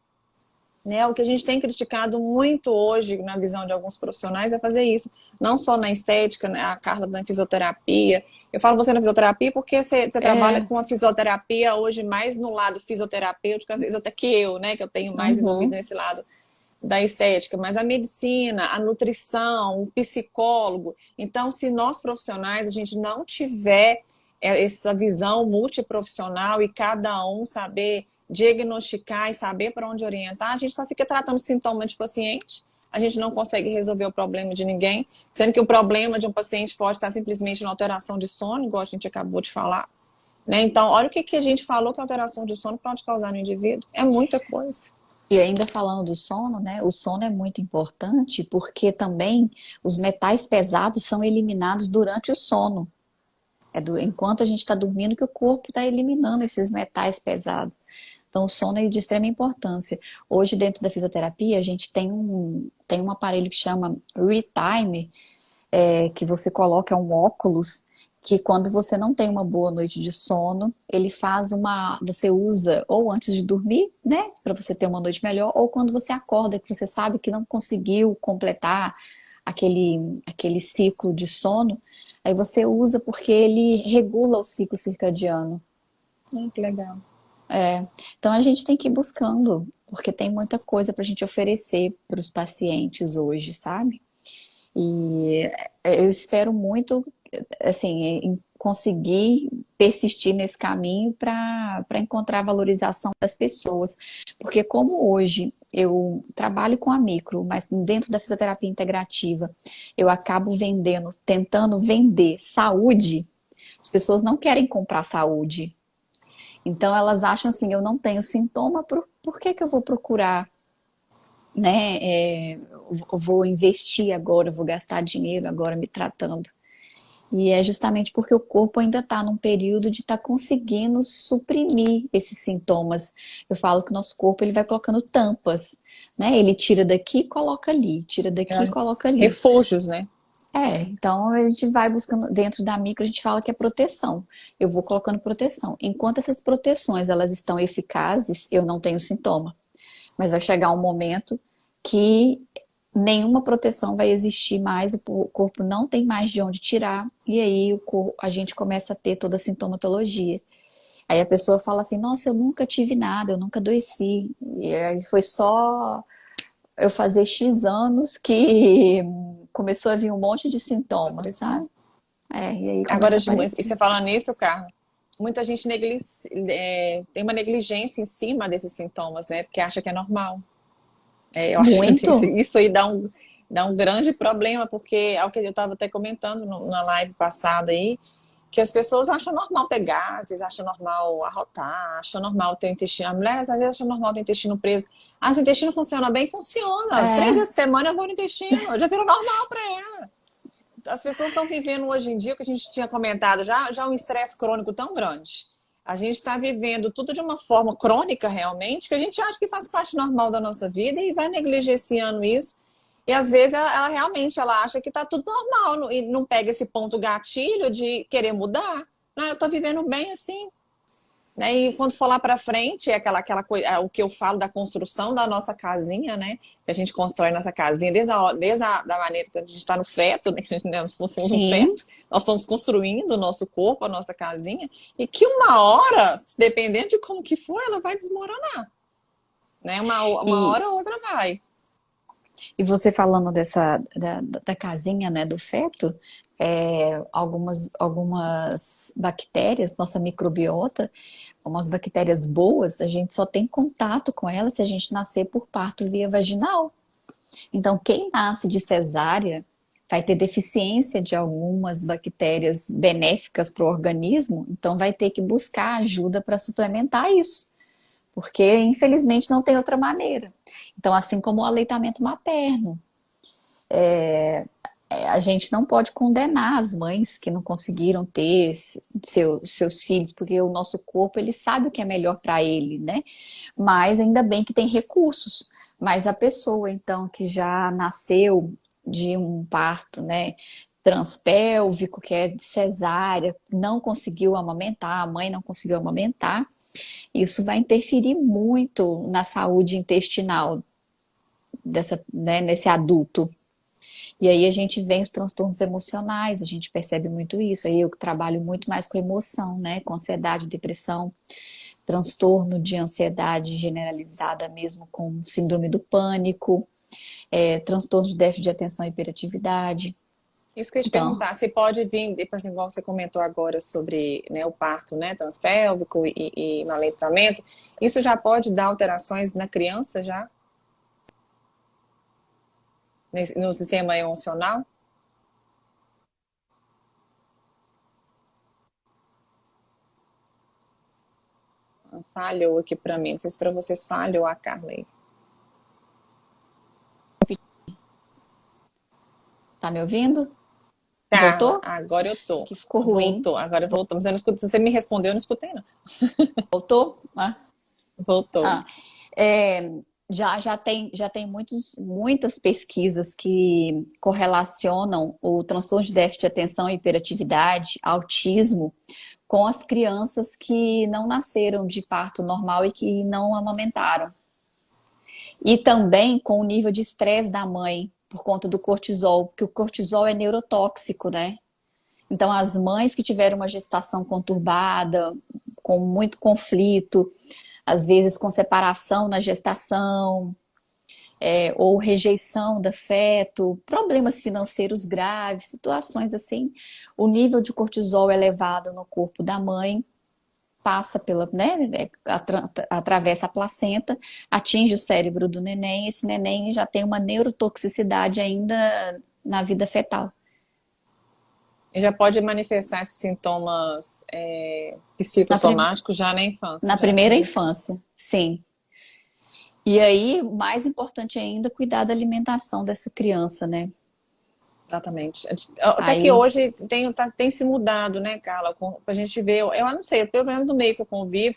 Speaker 1: Né? O que a gente tem criticado muito hoje, na visão de alguns profissionais, é fazer isso. Não só na estética, né? A Carla na fisioterapia. Eu falo você na fisioterapia porque você trabalha com a fisioterapia hoje mais no lado fisioterapêutico, às vezes até que eu, né? Que eu tenho mais envolvido nesse lado da estética, mas a medicina, a nutrição, o psicólogo. Então, se nós profissionais, a gente não tiver essa visão multiprofissional e cada um saber diagnosticar e saber para onde orientar, a gente só fica tratando sintoma de paciente, a gente não consegue resolver o problema de ninguém, sendo que o problema de um paciente pode estar simplesmente na alteração de sono, igual a gente acabou de falar. Né? Então, olha o que a gente falou que a alteração de sono pode causar no indivíduo. É muita coisa.
Speaker 2: E ainda falando do sono, né? O sono é muito importante porque também os metais pesados são eliminados durante o sono. Enquanto a gente está dormindo que o corpo está eliminando esses metais pesados. Então, o sono é de extrema importância. Hoje, dentro da fisioterapia, a gente tem um aparelho que chama ReTime, que você coloca um óculos, que quando você não tem uma boa noite de sono, ele você usa ou antes de dormir, né, para você ter uma noite melhor, ou quando você acorda, que você sabe que não conseguiu completar aquele ciclo de sono, aí você usa porque ele regula o ciclo circadiano.
Speaker 1: Que legal.
Speaker 2: Então a gente tem que ir buscando, porque tem muita coisa para a gente oferecer para os pacientes hoje, sabe? E eu espero muito, assim, conseguir persistir nesse caminho para encontrar a valorização das pessoas. Porque como hoje eu trabalho com a micro, mas dentro da fisioterapia integrativa, eu acabo tentando vender saúde, as pessoas não querem comprar saúde. Então elas acham assim, eu não tenho sintoma, por que eu vou procurar né? Eu vou investir agora, vou gastar dinheiro agora me tratando. E é justamente porque o corpo ainda está num período de estar conseguindo suprimir esses sintomas. Eu falo que o nosso corpo ele vai colocando tampas, né? Ele tira daqui e coloca ali, tira daqui e
Speaker 1: É,
Speaker 2: coloca ali.
Speaker 1: refúgios, né?
Speaker 2: Então a gente vai buscando, dentro da micro a gente fala que é proteção. Eu vou colocando proteção. Enquanto essas proteções elas estão eficazes, eu não tenho sintoma. Mas vai chegar um momento que nenhuma proteção vai existir mais, o corpo não tem mais de onde tirar, e aí a gente começa a ter toda a sintomatologia. Aí a pessoa fala assim, nossa, eu nunca tive nada, eu nunca adoeci. E aí foi só eu fazer X anos que começou a vir um monte de sintomas,
Speaker 1: Proteção.
Speaker 2: sabe? E aí
Speaker 1: Agora,
Speaker 2: começa a
Speaker 1: e
Speaker 2: aparecer.
Speaker 1: você falando nisso, Carla, muita gente tem uma negligência em cima desses sintomas, né? Porque acha que é normal. Eu acho que
Speaker 2: Muito?
Speaker 1: isso aí dá um grande problema, porque é o que eu estava até comentando na live passada aí, que as pessoas acham normal ter gases, acham normal arrotar, acham normal ter o intestino. A mulher às vezes acha normal ter o intestino preso. Ah, se o intestino funciona bem, funciona. Três
Speaker 2: É,
Speaker 1: vezes por semana eu vou no intestino. Já virou normal para ela. As pessoas estão vivendo hoje em dia, o que a gente tinha comentado já um estresse crônico tão grande. A gente está vivendo tudo de uma forma crônica realmente, que a gente acha que faz parte normal da nossa vida e vai negligenciando isso. E às vezes ela realmente ela acha que está tudo normal e não pega esse ponto gatilho de querer mudar. Não, eu estou vivendo bem assim. Né? E quando for lá para frente, é aquela coisa, o que eu falo da construção da nossa casinha, né? Que a gente constrói nossa casinha desde da maneira que a gente está no feto, né? Nós não somos um
Speaker 2: sim.
Speaker 1: feto, nós estamos construindo o nosso corpo, a nossa casinha, e que uma hora, dependendo de como que for, ela vai desmoronar, né? Uma
Speaker 2: E,
Speaker 1: hora ou outra vai.
Speaker 2: E você falando da casinha, né, do feto, algumas bactérias, nossa microbiota, umas bactérias boas, a gente só tem contato com elas se a gente nascer por parto via vaginal. Então, quem nasce de cesárea vai ter deficiência de algumas bactérias benéficas para o organismo, então vai ter que buscar ajuda para suplementar isso. Porque, infelizmente, não tem outra maneira. Então, assim como o aleitamento materno, a gente não pode condenar as mães que não conseguiram ter seus filhos, porque o nosso corpo, ele sabe o que é melhor para ele, né? Mas ainda bem que tem recursos. Mas a pessoa, então, que já nasceu de um parto, né? Transpélvico, que é de cesárea, não conseguiu amamentar, a mãe não conseguiu amamentar, isso vai interferir muito na saúde intestinal né, nesse adulto. E aí a gente vê os transtornos emocionais, a gente percebe muito isso. Aí eu trabalho muito mais com emoção, né, com ansiedade, depressão, transtorno de ansiedade generalizada mesmo com síndrome do pânico, transtorno de déficit de atenção e hiperatividade.
Speaker 1: Isso que eu ia te
Speaker 2: Então,
Speaker 1: perguntar, se pode vir, depois, igual você comentou agora sobre, né, o parto, né, transpélvico e no aleitamento, isso já pode dar alterações na criança já? No sistema emocional? Falhou aqui para mim. Não sei se para vocês falhou a Carla aí.
Speaker 2: tá me ouvindo?
Speaker 1: Carla,
Speaker 2: Voltou?
Speaker 1: agora eu tô.
Speaker 2: Que ficou ruim.
Speaker 1: Voltou, agora voltamos. Eu não escutei. Se você me respondeu, eu não escutei, não.
Speaker 2: Voltou?
Speaker 1: Voltou.
Speaker 2: Ah, é, já tem muitas pesquisas que correlacionam o transtorno de déficit de atenção e hiperatividade, autismo, com as crianças que não nasceram de parto normal e que não amamentaram. E também com o nível de estresse da mãe, por conta do cortisol, porque o cortisol é neurotóxico, né? Então, as mães que tiveram uma gestação conturbada, com muito conflito, às vezes com separação na gestação, ou rejeição da feto, problemas financeiros graves, situações assim, o nível de cortisol elevado no corpo da mãe passa pela, né, atravessa a placenta, atinge o cérebro do neném, esse neném já tem uma neurotoxicidade ainda na vida fetal.
Speaker 1: E já pode manifestar esses sintomas
Speaker 2: Na, prim
Speaker 1: psicossomáticos já na infância,
Speaker 2: na
Speaker 1: já na
Speaker 2: primeira
Speaker 1: primeira infância.
Speaker 2: infância, sim. E aí, mais importante ainda, cuidar da alimentação dessa criança, né?
Speaker 1: Exatamente. Até que
Speaker 2: Aí,
Speaker 1: hoje tem se mudado, né, Carla? A gente vê, eu não sei, pelo menos no meio que eu convivo,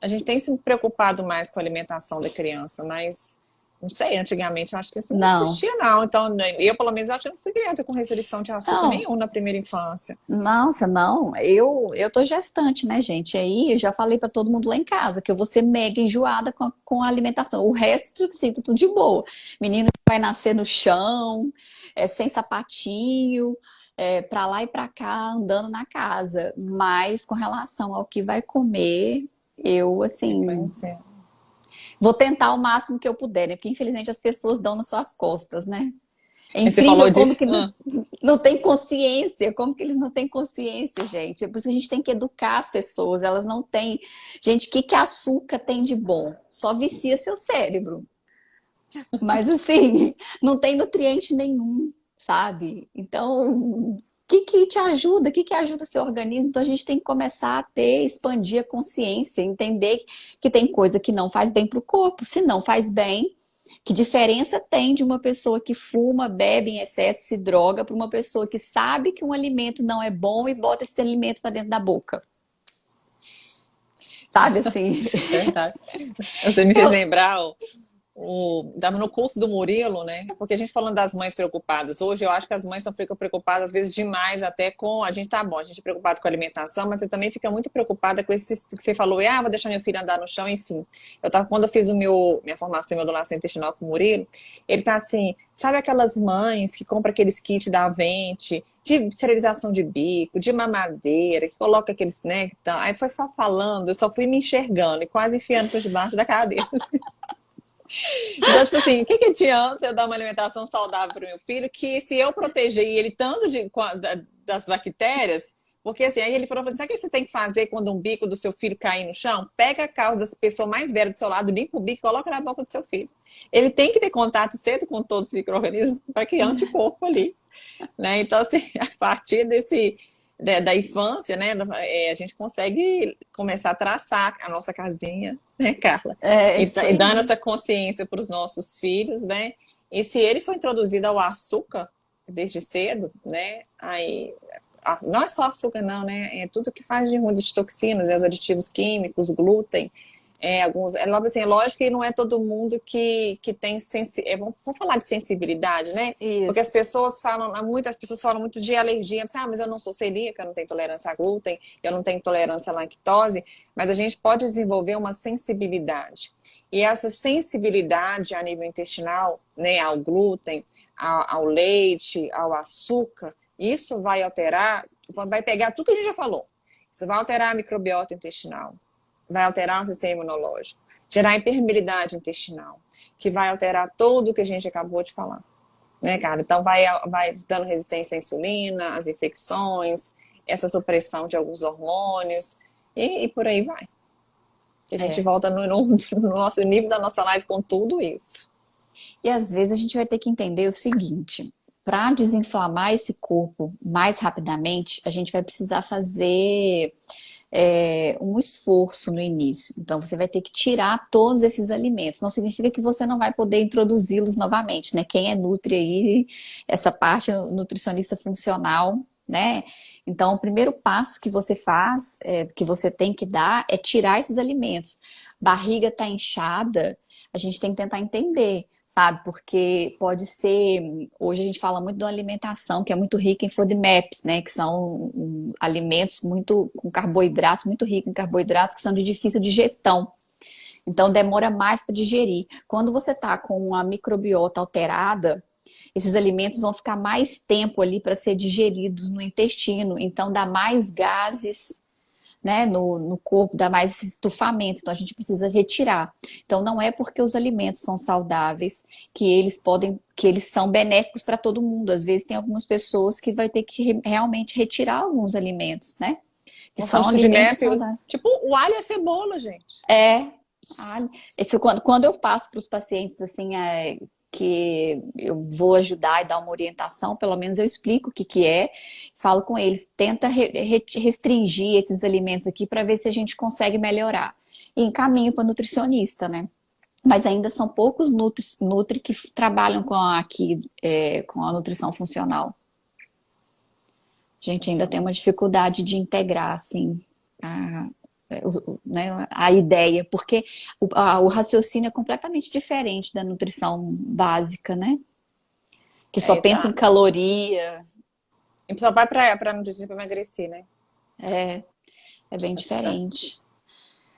Speaker 1: a gente tem se preocupado mais com a alimentação da criança, mas não sei, antigamente eu acho que isso não
Speaker 2: não.
Speaker 1: existia, não. Então, né, eu, pelo menos, acho que eu não fui criada com restrição de açúcar
Speaker 2: Não,
Speaker 1: nenhum na primeira infância.
Speaker 2: nossa, não. Eu tô gestante, né, gente? Aí eu já falei pra todo mundo lá em casa que eu vou ser mega enjoada com a alimentação. O resto, tipo assim, tudo de boa. Menino vai nascer no chão, sem sapatinho, pra lá e pra cá, andando na casa. Mas com relação ao que vai comer, eu, assim,
Speaker 1: Infância.
Speaker 2: vou tentar o máximo que eu puder, né? Porque infelizmente as pessoas dão nas suas costas, né? É
Speaker 1: Aí você
Speaker 2: incrível
Speaker 1: falou
Speaker 2: como
Speaker 1: disso.
Speaker 2: que não tem consciência, como que eles não têm consciência, gente. É por isso que a gente tem que educar as pessoas, elas não têm. Gente, o que que açúcar tem de bom? Só vicia seu cérebro. Mas assim, não tem nutriente nenhum, sabe? Então, o que que te ajuda? O que que ajuda o seu organismo? Então a gente tem que começar a ter, expandir a consciência, entender que tem coisa que não faz bem para o corpo. Se não faz bem, que diferença tem de uma pessoa que fuma, bebe em excesso, se droga, para uma pessoa que sabe que um alimento não é bom e bota esse alimento para dentro da boca? Sabe assim?
Speaker 1: Verdade. Você me fez
Speaker 2: Eu-
Speaker 1: lembrar, tava no curso do Murilo, né? Porque a gente falando das mães preocupadas. Hoje eu acho que as mães ficam preocupadas, às vezes, demais, até com. A gente tá bom, a gente é preocupado com a alimentação, mas você também fica muito preocupada com esse que você falou, vou deixar meu filho andar no chão, enfim. Quando eu fiz minha formação em modulação intestinal com o Murilo, ele tá assim, sabe aquelas mães que compram aqueles kits da Avente, de esterilização de bico, de mamadeira, que coloca aqueles, né? Aí foi só falando, eu só fui me enxergando e quase enfiando por debaixo da cadeira. Então, tipo assim, o que que adianta eu dar uma alimentação saudável para o meu filho que se eu proteger ele tanto das bactérias, porque assim, aí ele falou assim, sabe o que você tem que fazer quando um bico do seu filho cair no chão? Pega a causa das pessoas mais velhas do seu lado, limpa o bico e coloca na boca do seu filho. Ele tem que ter contato cedo com todos os micro-organismos para criar anticorpo ali, né? Então, assim, a partir da infância, né, a gente consegue começar a traçar a nossa casinha, né, Carla?
Speaker 2: É
Speaker 1: E,
Speaker 2: isso
Speaker 1: e dando
Speaker 2: aí.
Speaker 1: essa consciência para os nossos filhos, né? E se ele foi introduzido ao açúcar desde cedo, né? Aí não é só açúcar, não, né? É tudo que faz de ruim, de toxinas, os aditivos químicos, glúten, alguns. Assim, é lógico que não é todo mundo que tem vamos falar de sensibilidade, né? Porque as
Speaker 2: Isso.
Speaker 1: pessoas falam, muitas pessoas falam muito de alergia, mas eu não sou celíaca, eu não tenho tolerância a glúten, eu não tenho tolerância à lactose, mas a gente pode desenvolver uma sensibilidade. E essa sensibilidade a nível intestinal, né, ao glúten, ao leite, ao açúcar, isso vai alterar, vai pegar tudo que a gente já falou. Isso vai alterar a microbiota intestinal, vai alterar o sistema imunológico, gerar impermeabilidade intestinal, que vai alterar tudo o que a gente acabou de falar, né, cara? Então vai dando resistência à insulina, às infecções, essa supressão de alguns hormônios e por aí vai. A gente
Speaker 2: É.
Speaker 1: volta no nosso nível da nossa live com tudo isso.
Speaker 2: E às vezes a gente vai ter que entender o seguinte: para desinflamar esse corpo mais rapidamente, a gente vai precisar fazer um esforço no início. Então, você vai ter que tirar todos esses alimentos. Não significa que você não vai poder introduzi-los novamente, né? Quem é nutri aí, essa parte nutricionista funcional, né? Então, o primeiro passo que você faz, que você tem que dar, é tirar esses alimentos. Barriga tá inchada, a gente tem que tentar entender, sabe? Porque pode ser, hoje a gente fala muito de uma alimentação que é muito rica em FODMAPs, né? Que são alimentos muito com carboidratos, muito ricos em carboidratos, que são de difícil digestão. Então demora mais para digerir. Quando você tá com uma microbiota alterada, esses alimentos vão ficar mais tempo ali para ser digeridos no intestino, então dá mais gases, né, no corpo, dá mais estufamento, então a gente precisa retirar. Então não é porque os alimentos são saudáveis que eles são benéficos para todo mundo. Às vezes tem algumas pessoas que vai ter que realmente retirar alguns alimentos, né? Que
Speaker 1: Vamos falar
Speaker 2: são
Speaker 1: de
Speaker 2: alimentos
Speaker 1: FoodMap,
Speaker 2: saudáveis.
Speaker 1: tipo o alho e a cebola, gente.
Speaker 2: É, quando eu passo para os pacientes assim, que eu vou ajudar e dar uma orientação, pelo menos eu explico o que que é, falo com eles, tenta restringir esses alimentos aqui para ver se a gente consegue melhorar. E encaminho para nutricionista, né? mas ainda são poucos nutri que trabalham com com a nutrição funcional. A gente ainda tem
Speaker 1: Assim,
Speaker 2: uma dificuldade de integrar, assim, a, né, a ideia, porque o raciocínio é completamente diferente da nutrição básica, né? Que só pensa em
Speaker 1: tá.
Speaker 2: caloria,
Speaker 1: E só vai pra nutrição pra emagrecer, né?
Speaker 2: é bem diferente.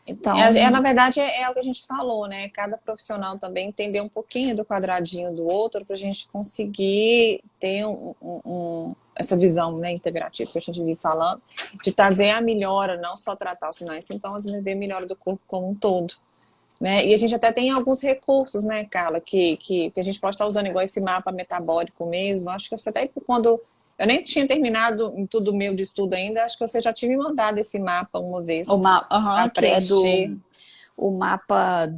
Speaker 1: Na
Speaker 2: Então,
Speaker 1: verdade, é o que a gente falou, né? Cada profissional também entender um pouquinho do quadradinho do outro para a gente conseguir ter essa visão, né, integrativa que a gente vive falando, de trazer a melhora, não só tratar os sinais e sintomas, mas ver a melhora do corpo como um todo. Né? E a gente até tem alguns recursos, né, Carla, que a gente pode estar usando igual esse mapa metabólico mesmo. Acho que você até quando eu nem tinha terminado em tudo meu de estudo ainda, acho que você já tinha me mandado esse mapa uma vez para
Speaker 2: que é
Speaker 1: preencher.
Speaker 2: o mapa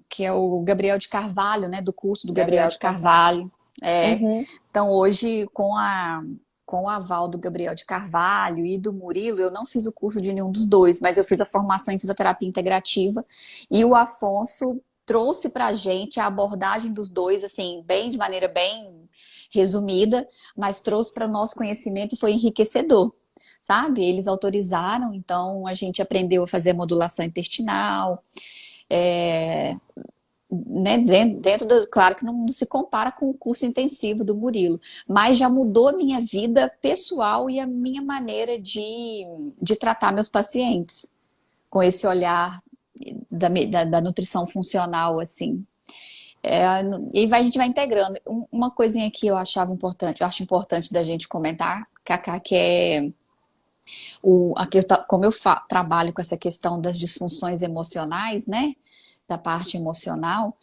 Speaker 2: que é o Gabriel de Carvalho, né? Do curso do Gabriel
Speaker 1: Gabriel
Speaker 2: de
Speaker 1: de Carvalho.
Speaker 2: Carvalho. É.
Speaker 1: Uhum.
Speaker 2: Então, hoje, com o aval do Gabriel de Carvalho e do Murilo, eu não fiz o curso de nenhum dos dois, mas eu fiz a formação em fisioterapia integrativa. E o Afonso trouxe para a gente a abordagem dos dois, assim, de maneira bem resumida, mas trouxe para o nosso conhecimento e foi enriquecedor. Sabe? Eles autorizaram, então a gente aprendeu a fazer modulação intestinal, né, claro que não se compara com o curso intensivo do Murilo, mas já mudou a minha vida pessoal e a minha maneira de tratar meus pacientes, com esse olhar da nutrição funcional, assim. A gente vai integrando. Uma coisinha que eu achava importante, eu acho importante da gente comentar, Cacá, que é como eu trabalho com essa questão das disfunções emocionais, né? Da parte emocional,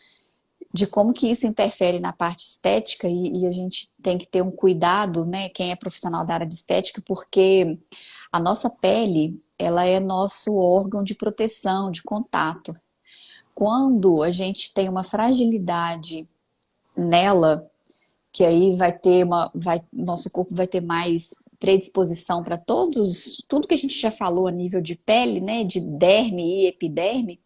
Speaker 2: de como que isso interfere na parte estética e a gente tem que ter um cuidado, né? Quem é profissional da área de estética, porque a nossa pele, ela é nosso órgão de proteção, de contato. Quando a gente tem uma fragilidade nela, que aí nosso corpo vai ter mais predisposição para tudo que a gente já falou a nível de pele, né? De derme e epiderme.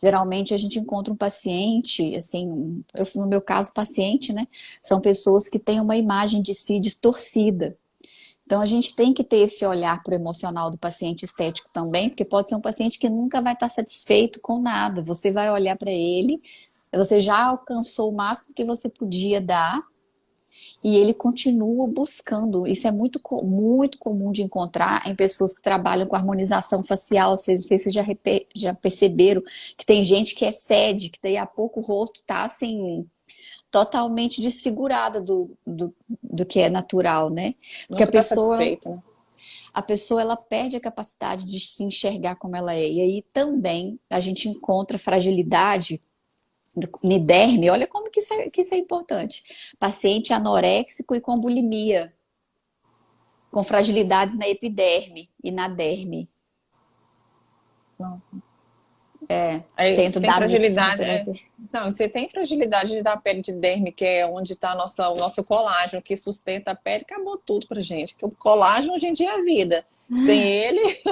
Speaker 2: Geralmente a gente encontra um paciente, assim, no meu caso, paciente, né? São pessoas que têm uma imagem de si distorcida. Então a gente tem que ter esse olhar para o emocional do paciente estético também, porque pode ser um paciente que nunca vai estar satisfeito com nada. Você vai olhar para ele, você já alcançou o máximo que você podia dar, e ele continua buscando. Isso é muito comum de encontrar em pessoas que trabalham com harmonização facial. Vocês, não sei se vocês já perceberam que tem gente que excede, que daí a pouco o rosto está assim, totalmente desfigurado do que é natural, né? Porque
Speaker 1: Nunca está satisfeito, né?
Speaker 2: a pessoa ela perde a capacidade de se enxergar como ela é. E aí também a gente encontra fragilidade Niderme, olha como que isso é importante. Paciente anoréxico e com bulimia, com fragilidades na epiderme e na derme,
Speaker 1: Não. Aí você
Speaker 2: dentro
Speaker 1: tem
Speaker 2: da
Speaker 1: fragilidade. Não, você tem fragilidade da pele de derme, que é onde está o nosso colágeno, que sustenta a pele, acabou tudo pra gente. Que o colágeno hoje em dia é vida. Sem ele,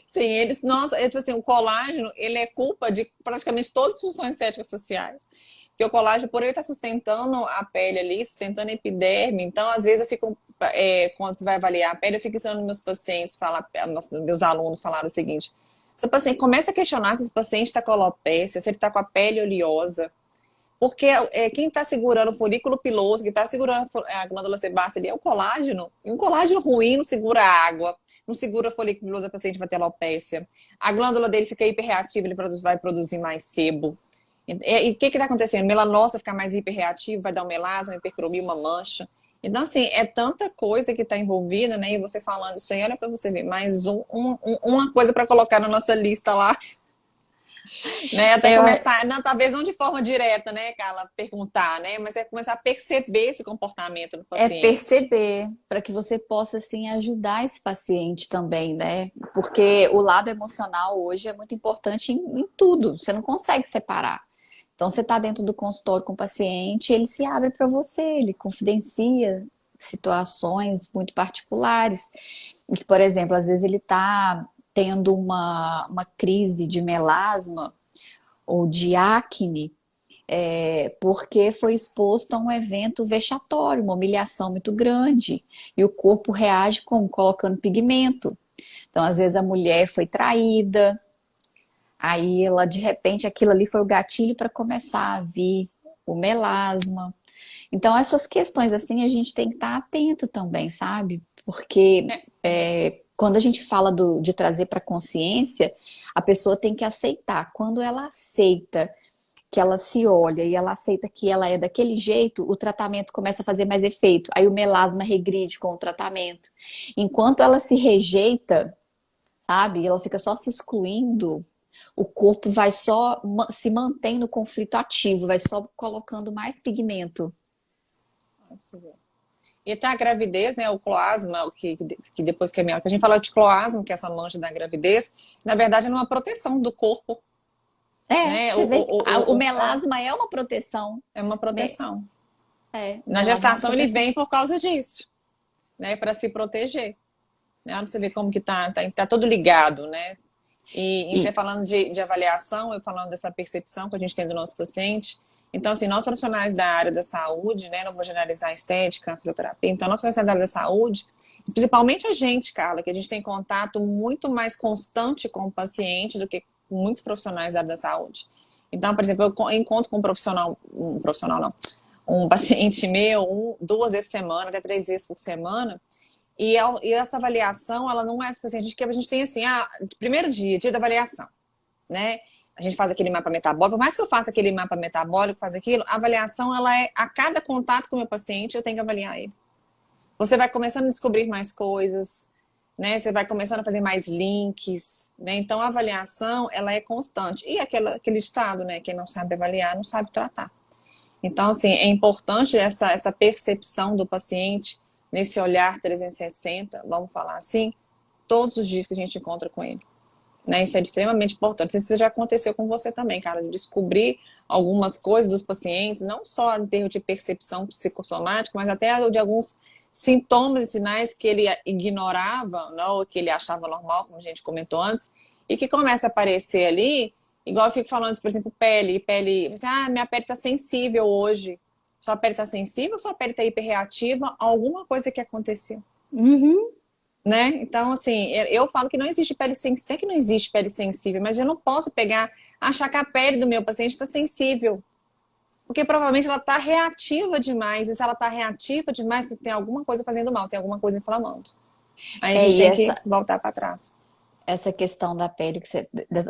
Speaker 1: sem eles, nossa, tipo assim, o colágeno, ele é culpa de praticamente todas as funções estéticas sociais. Porque o colágeno, por ele estar sustentando a pele ali, sustentando a epiderme, então às vezes eu fico, quando você vai avaliar a pele, eu fico ensinando meus pacientes, meus alunos falaram o seguinte: esse paciente começa a questionar se esse paciente está com alopecia, se ele está com a pele oleosa, porque quem está segurando o folículo piloso, que está segurando a glândula sebácea ali é o colágeno. E um colágeno ruim não segura água, não segura o folículo piloso, a paciente vai ter alopecia. A glândula dele fica hiperreativa, ele vai produzir mais sebo. E o que está acontecendo? Melanócita fica mais hiperreativa, vai dar um melasma, uma hipercromia, uma mancha. Então, assim, é tanta coisa que está envolvida, né? E você falando isso aí, olha para você ver, mais uma coisa para colocar na nossa lista lá, né? Até
Speaker 2: é,
Speaker 1: começar, não, talvez não de forma direta, né, Carla, perguntar, né? Mas é começar a perceber esse comportamento do
Speaker 2: é
Speaker 1: paciente.
Speaker 2: perceber para que você possa assim ajudar esse paciente também, né? Porque o lado emocional hoje é muito importante em tudo. Você não consegue separar. Então, você está dentro do consultório com o paciente, ele se abre para você, ele confidencia situações muito particulares. E que, por exemplo, às vezes ele está tendo uma crise de melasma ou de acne, porque foi exposto a um evento vexatório, uma humilhação muito grande, e o corpo reage como? Colocando pigmento. Então, às vezes, a mulher foi traída, aí ela, de repente, aquilo ali foi o gatilho para começar a vir o melasma. Então, essas questões, assim, a gente tem que estar atento também, sabe? Porque quando a gente fala de trazer para consciência, a pessoa tem que aceitar. Quando ela aceita que ela se olha e ela aceita que ela é daquele jeito, o tratamento começa a fazer mais efeito. Aí o melasma regride com o tratamento. Enquanto ela se rejeita, sabe? Ela fica só se excluindo, o corpo vai só se mantém no conflito ativo, vai só colocando mais pigmento.
Speaker 1: E até a gravidez, né, o cloasma, que depois que a gente fala de cloasma, que é essa mancha da gravidez, na verdade é uma proteção do corpo, né?
Speaker 2: Você vê que o melasma é uma proteção,
Speaker 1: é uma
Speaker 2: né?
Speaker 1: proteção.
Speaker 2: O
Speaker 1: Na
Speaker 2: melasma é uma
Speaker 1: gestação ele
Speaker 2: proteção.
Speaker 1: vem por causa disso, né, para se proteger. Né? Pra você ver como que tá todo ligado, né? E você
Speaker 2: E,
Speaker 1: falando de avaliação, eu falando dessa percepção que a gente tem do nosso paciente. Então, assim, nós profissionais da área da saúde, né? Não vou generalizar a estética, a fisioterapia. Então, nós profissionais da área da saúde, principalmente a gente, Carla, que a gente tem contato muito mais constante com o paciente do que com muitos profissionais da área da saúde. Então, por exemplo, eu encontro com um profissional não, um paciente meu, duas vezes por semana, até três vezes por semana, e essa avaliação, ela não é tipo assim, a gente tem assim, primeiro dia da avaliação, né? A gente faz aquele mapa metabólico, por mais que eu faça aquele mapa metabólico, faz aquilo, a avaliação, ela é, a cada contato com o meu paciente, eu tenho que avaliar ele. Você vai começando a descobrir mais coisas, né? Você vai começando a fazer mais links, né? Então, a avaliação, ela é constante. E aquele ditado, né? Quem não sabe avaliar, não sabe tratar. Então, assim, é importante essa percepção do paciente nesse olhar 360, vamos falar assim, todos os dias que a gente encontra com ele. Né? Isso é extremamente importante. Isso já aconteceu com você também, cara, de descobrir algumas coisas dos pacientes, não só em termos de percepção psicossomática, mas até de alguns sintomas e sinais que ele ignorava, não, ou que ele achava normal, como a gente comentou antes, e que começa a aparecer ali, igual eu fico falando, por exemplo, pele, minha pele está sensível hoje. Sua pele está sensível ou sua pele está hiperreativa a alguma coisa que aconteceu?
Speaker 2: uhum,
Speaker 1: Né? Então, assim, eu falo que não existe pele sensível, que não existe pele sensível, mas eu não posso achar que a pele do meu paciente está sensível, porque provavelmente ela está reativa demais, e se ela está reativa demais, tem alguma coisa fazendo mal, tem alguma coisa inflamando. Aí a gente
Speaker 2: e
Speaker 1: tem que voltar para trás.
Speaker 2: essa questão da pele,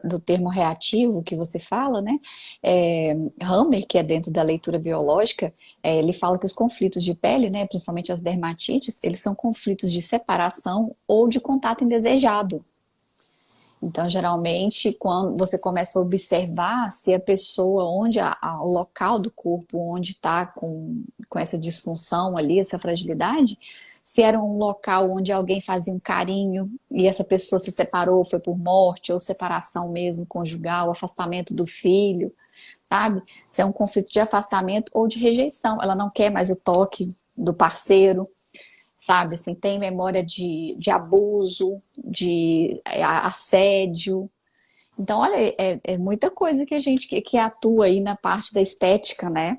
Speaker 2: do termo reativo que você fala, né? Hammer, que é dentro da leitura biológica, ele fala que os conflitos de pele, né, principalmente as dermatites, eles são conflitos de separação ou de contato indesejado. Então, geralmente, quando você começa a observar se a pessoa, o local do corpo onde está com essa disfunção ali, essa fragilidade, se era um local onde alguém fazia um carinho e essa pessoa se separou, foi por morte, ou separação mesmo conjugal, afastamento do filho, sabe? Se é um conflito de afastamento ou de rejeição, ela não quer mais o toque do parceiro, sabe? Assim, tem memória de abuso, de assédio. Então, olha, é muita coisa que a gente que atua aí na parte da estética, né?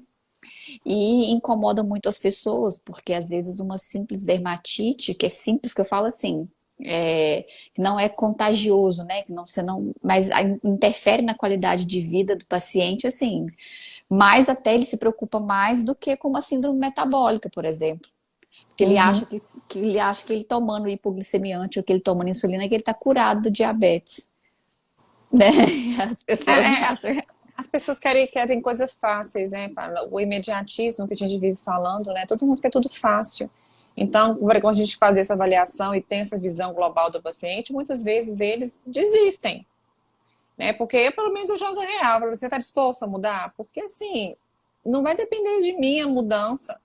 Speaker 2: E incomoda muito as pessoas, porque às vezes uma simples dermatite, que é simples, que eu falo assim, que não é contagioso, né? Que não, você não, mas interfere na qualidade de vida do paciente, assim, mais até ele se preocupa mais do que com uma síndrome metabólica, por exemplo. Porque ele acha
Speaker 1: Uhum.
Speaker 2: que ele acha que ele tomando hipoglicemiante ou que ele tomando insulina, que ele está curado do diabetes, né? As
Speaker 1: É,
Speaker 2: pessoas
Speaker 1: é,
Speaker 2: acham.
Speaker 1: as pessoas querem coisas fáceis, né? O imediatismo que a gente vive falando, né? Todo mundo quer tudo fácil. Então, quando a gente faz essa avaliação e tem essa visão global do paciente, muitas vezes eles desistem, né? Porque pelo menos eu jogo real. Você está disposto a mudar? Porque assim, não vai depender de mim a mudança.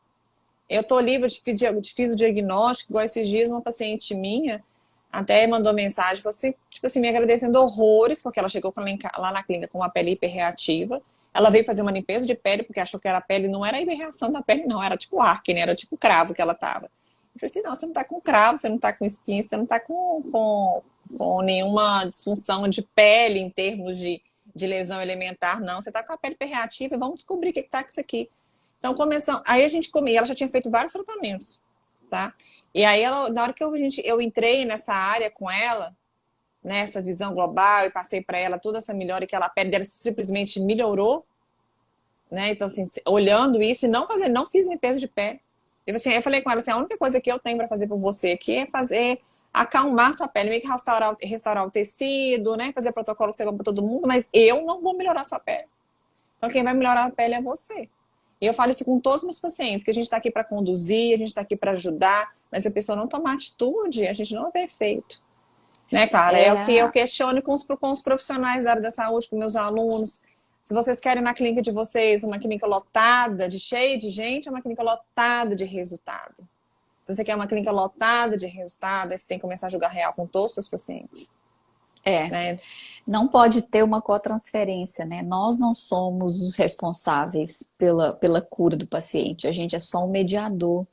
Speaker 1: Eu tô livre, fiz o diagnóstico, igual esses dias uma paciente minha até mandou mensagem, você, tipo assim, me agradecendo horrores, porque ela chegou lá na clínica com uma pele hiperreativa. Ela veio fazer uma limpeza de pele, porque achou que era a pele, não era a hiperreação da pele, não, era tipo acne, era tipo cravo que ela tava. Eu falei assim, não, você não tá com cravo, você não tá com espinha, você não tá com nenhuma disfunção de pele em termos de lesão elementar, não. Você tá com a pele hiperreativa, vamos descobrir o que tá com isso aqui. Então, começamos. Aí a gente comia, ela já tinha feito vários tratamentos, tá? E aí, ela, na hora que eu entrei nessa área com ela, nessa visão global, e passei para ela toda essa melhora, e que ela, a pele dela simplesmente melhorou, né? Então, assim, olhando isso, e não fiz limpeza de pele. E assim, eu falei com ela assim, a única coisa que eu tenho para fazer por você aqui é fazer acalmar sua pele, meio que restaurar o tecido, né? Fazer protocolo que você vai para todo mundo, mas eu não vou melhorar sua pele. Então, quem vai melhorar a pele é você. E eu falo isso com todos os meus pacientes, que a gente está aqui para conduzir, a gente está aqui para ajudar, mas se a pessoa não tomar atitude, a gente não vê efeito. Né, Clara? É o que eu
Speaker 2: É,
Speaker 1: questiono com os profissionais da área da saúde, com meus alunos. Se vocês querem na clínica de vocês uma clínica lotada, cheia de gente, é uma clínica lotada de resultado. Se você quer uma clínica lotada de resultado, aí você tem que começar a jogar real com todos os seus pacientes.
Speaker 2: é.
Speaker 1: Né?
Speaker 2: Não pode ter uma cotransferência, né? Nós não somos os responsáveis pela cura do paciente, a gente é só um mediador,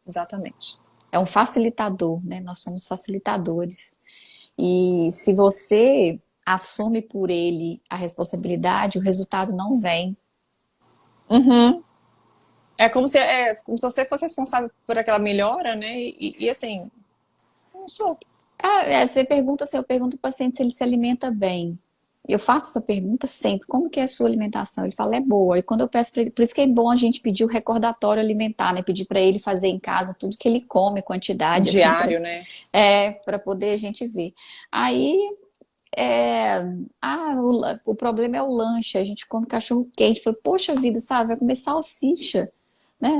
Speaker 1: Exatamente.
Speaker 2: é um facilitador, né? Nós somos facilitadores. E se você assume por ele a responsabilidade, o resultado não vem.
Speaker 1: Uhum. É como se você fosse responsável por aquela melhora, né? E assim, não sou.
Speaker 2: Você pergunta assim, eu pergunto para o paciente se ele se alimenta bem. Eu faço essa pergunta sempre, como que é a sua alimentação? Ele fala, é boa. E quando eu peço para ele, por isso que é bom a gente pedir o recordatório alimentar, né? Pedir para ele fazer em casa tudo que ele come, quantidade, assim,
Speaker 1: Diário, né?
Speaker 2: para poder a gente ver. Aí, é, o problema é o lanche, a gente come cachorro quente. Falei, poxa vida, sabe, vai comer salsicha, né?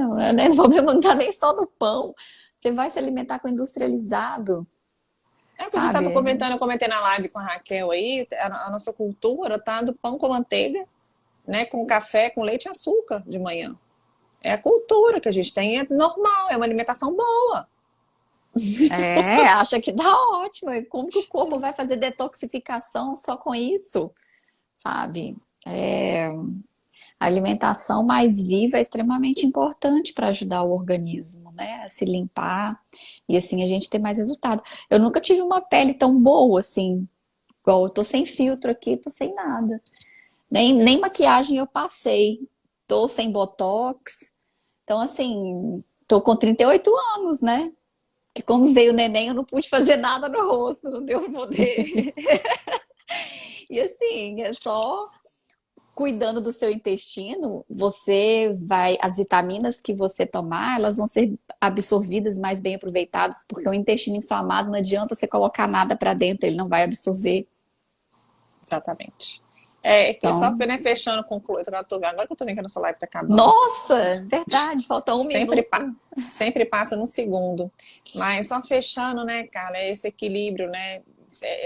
Speaker 2: O problema não tá nem só no pão. Você vai se alimentar com industrializado,
Speaker 1: É o que a gente estava
Speaker 2: sabe?
Speaker 1: comentando, eu comentei na live com a Raquel aí, a nossa cultura tá do pão com manteiga, né? Com café, com leite e açúcar de manhã. É a cultura que a gente tem, é normal, é uma alimentação boa.
Speaker 2: Acha que dá ótimo. E como que o corpo vai fazer detoxificação só com isso, sabe? É, a alimentação mais viva é extremamente importante para ajudar o organismo, né, a se limpar e assim a gente ter mais resultado. Eu nunca tive uma pele tão boa assim, igual eu tô sem filtro aqui, tô sem nada. Nem maquiagem eu passei. Tô sem botox. Então, assim, tô com 38 anos, né? Que quando veio o neném, eu não pude fazer nada no rosto, não deu pra poder. E assim, é só cuidando do seu intestino, você vai, as vitaminas que você tomar, elas vão ser absorvidas mais bem aproveitadas, porque o intestino inflamado não adianta você colocar nada para dentro, ele não vai absorver.
Speaker 1: Exatamente. É, que só
Speaker 2: Então,
Speaker 1: né, fechando, concluindo, agora que eu tô vendo que a nossa live tá acabando.
Speaker 2: nossa, verdade, falta um
Speaker 1: Sempre,
Speaker 2: minuto.
Speaker 1: sempre passa num segundo. Mas só fechando, né, cara, é esse equilíbrio, né?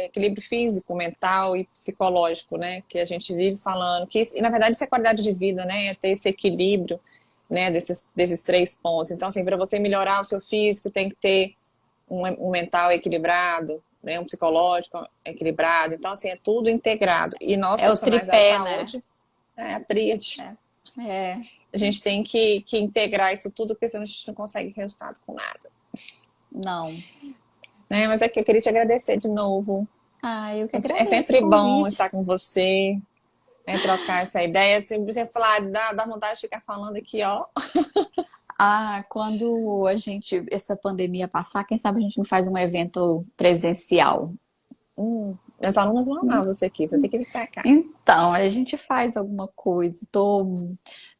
Speaker 1: Equilíbrio físico, mental e psicológico, né? Que a gente vive falando. E na verdade, isso é qualidade de vida, né? É ter esse equilíbrio, né? Desses três pontos. Então, assim, para você melhorar o seu físico, tem que ter um mental equilibrado, né? Um psicológico equilibrado. Então, assim, é tudo integrado. E nós,
Speaker 2: É o
Speaker 1: profissionais da
Speaker 2: tripé, né?
Speaker 1: saúde, é a tríade.
Speaker 2: É,
Speaker 1: A gente tem que integrar isso tudo, porque senão a gente não consegue resultado com nada.
Speaker 2: não.
Speaker 1: Né? Mas é que eu queria te agradecer de novo.
Speaker 2: Eu que
Speaker 1: É
Speaker 2: agradeço o
Speaker 1: sempre bom estar
Speaker 2: convite.
Speaker 1: com você, né? Trocar essa ideia. Se você falar, dá vontade de ficar falando aqui, ó.
Speaker 2: Quando essa pandemia passar, quem sabe a gente não faz um evento presencial.
Speaker 1: Meus alunos vão amar você aqui, você tem que vir pra cá.
Speaker 2: Então, a gente faz alguma coisa. Estou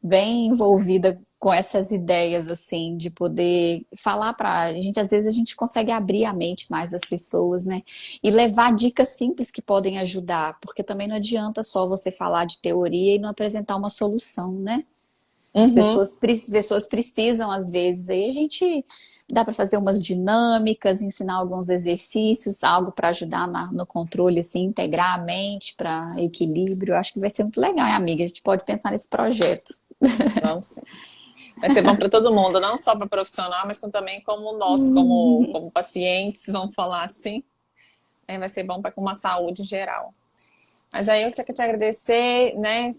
Speaker 2: bem envolvida com essas ideias, assim, de poder falar para a gente. Às vezes a gente consegue abrir a mente mais das pessoas, né? E levar dicas simples que podem ajudar, porque também não adianta só você falar de teoria e não apresentar uma solução, né?
Speaker 1: Uhum.
Speaker 2: As pessoas precisam, às vezes, aí a gente dá para fazer umas dinâmicas, ensinar alguns exercícios, algo para ajudar no controle, assim, integrar a mente para equilíbrio. Eu acho que vai ser muito legal, hein, amiga? A gente pode pensar nesse projeto.
Speaker 1: Vamos sim. Vai ser bom para todo mundo, não só para profissional, mas também como nós, como pacientes, vamos falar assim. Vai ser bom para uma saúde geral. Mas aí eu quero te agradecer, né?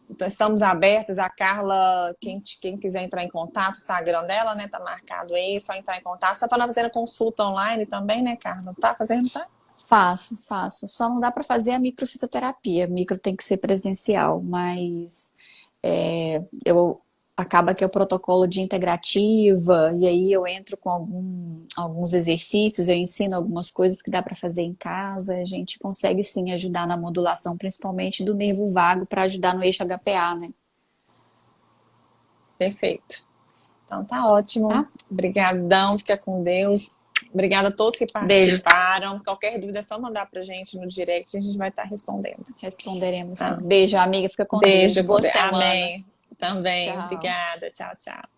Speaker 1: Então, estamos abertas. A Carla, quem quiser entrar em contato, o Instagram dela, né? Tá marcado aí, só entrar em contato. Você tá fazendo consulta online também, né, Carla? Tá fazendo, tá?
Speaker 2: Faço, faço. Só não dá para fazer a microfisioterapia. Micro tem que ser presencial, mas eu acaba que é o protocolo de integrativa, e aí eu entro com alguns exercícios, eu ensino algumas coisas que dá para fazer em casa. A gente consegue sim ajudar na modulação, principalmente do nervo vago, para ajudar no eixo HPA, né?
Speaker 1: Perfeito. Então tá ótimo.
Speaker 2: Tá?
Speaker 1: Obrigadão, fica com Deus. Obrigada a todos que
Speaker 2: Beijo.
Speaker 1: participaram. Qualquer dúvida é só mandar pra gente no direct, a gente vai estar respondendo.
Speaker 2: Responderemos sim.
Speaker 1: Tá?
Speaker 2: Beijo, amiga. Fica com Deus.
Speaker 1: Beijo, com
Speaker 2: Boa
Speaker 1: Deus.
Speaker 2: semana.
Speaker 1: Amém. Também.
Speaker 2: Tchau.
Speaker 1: Obrigada. Tchau, tchau.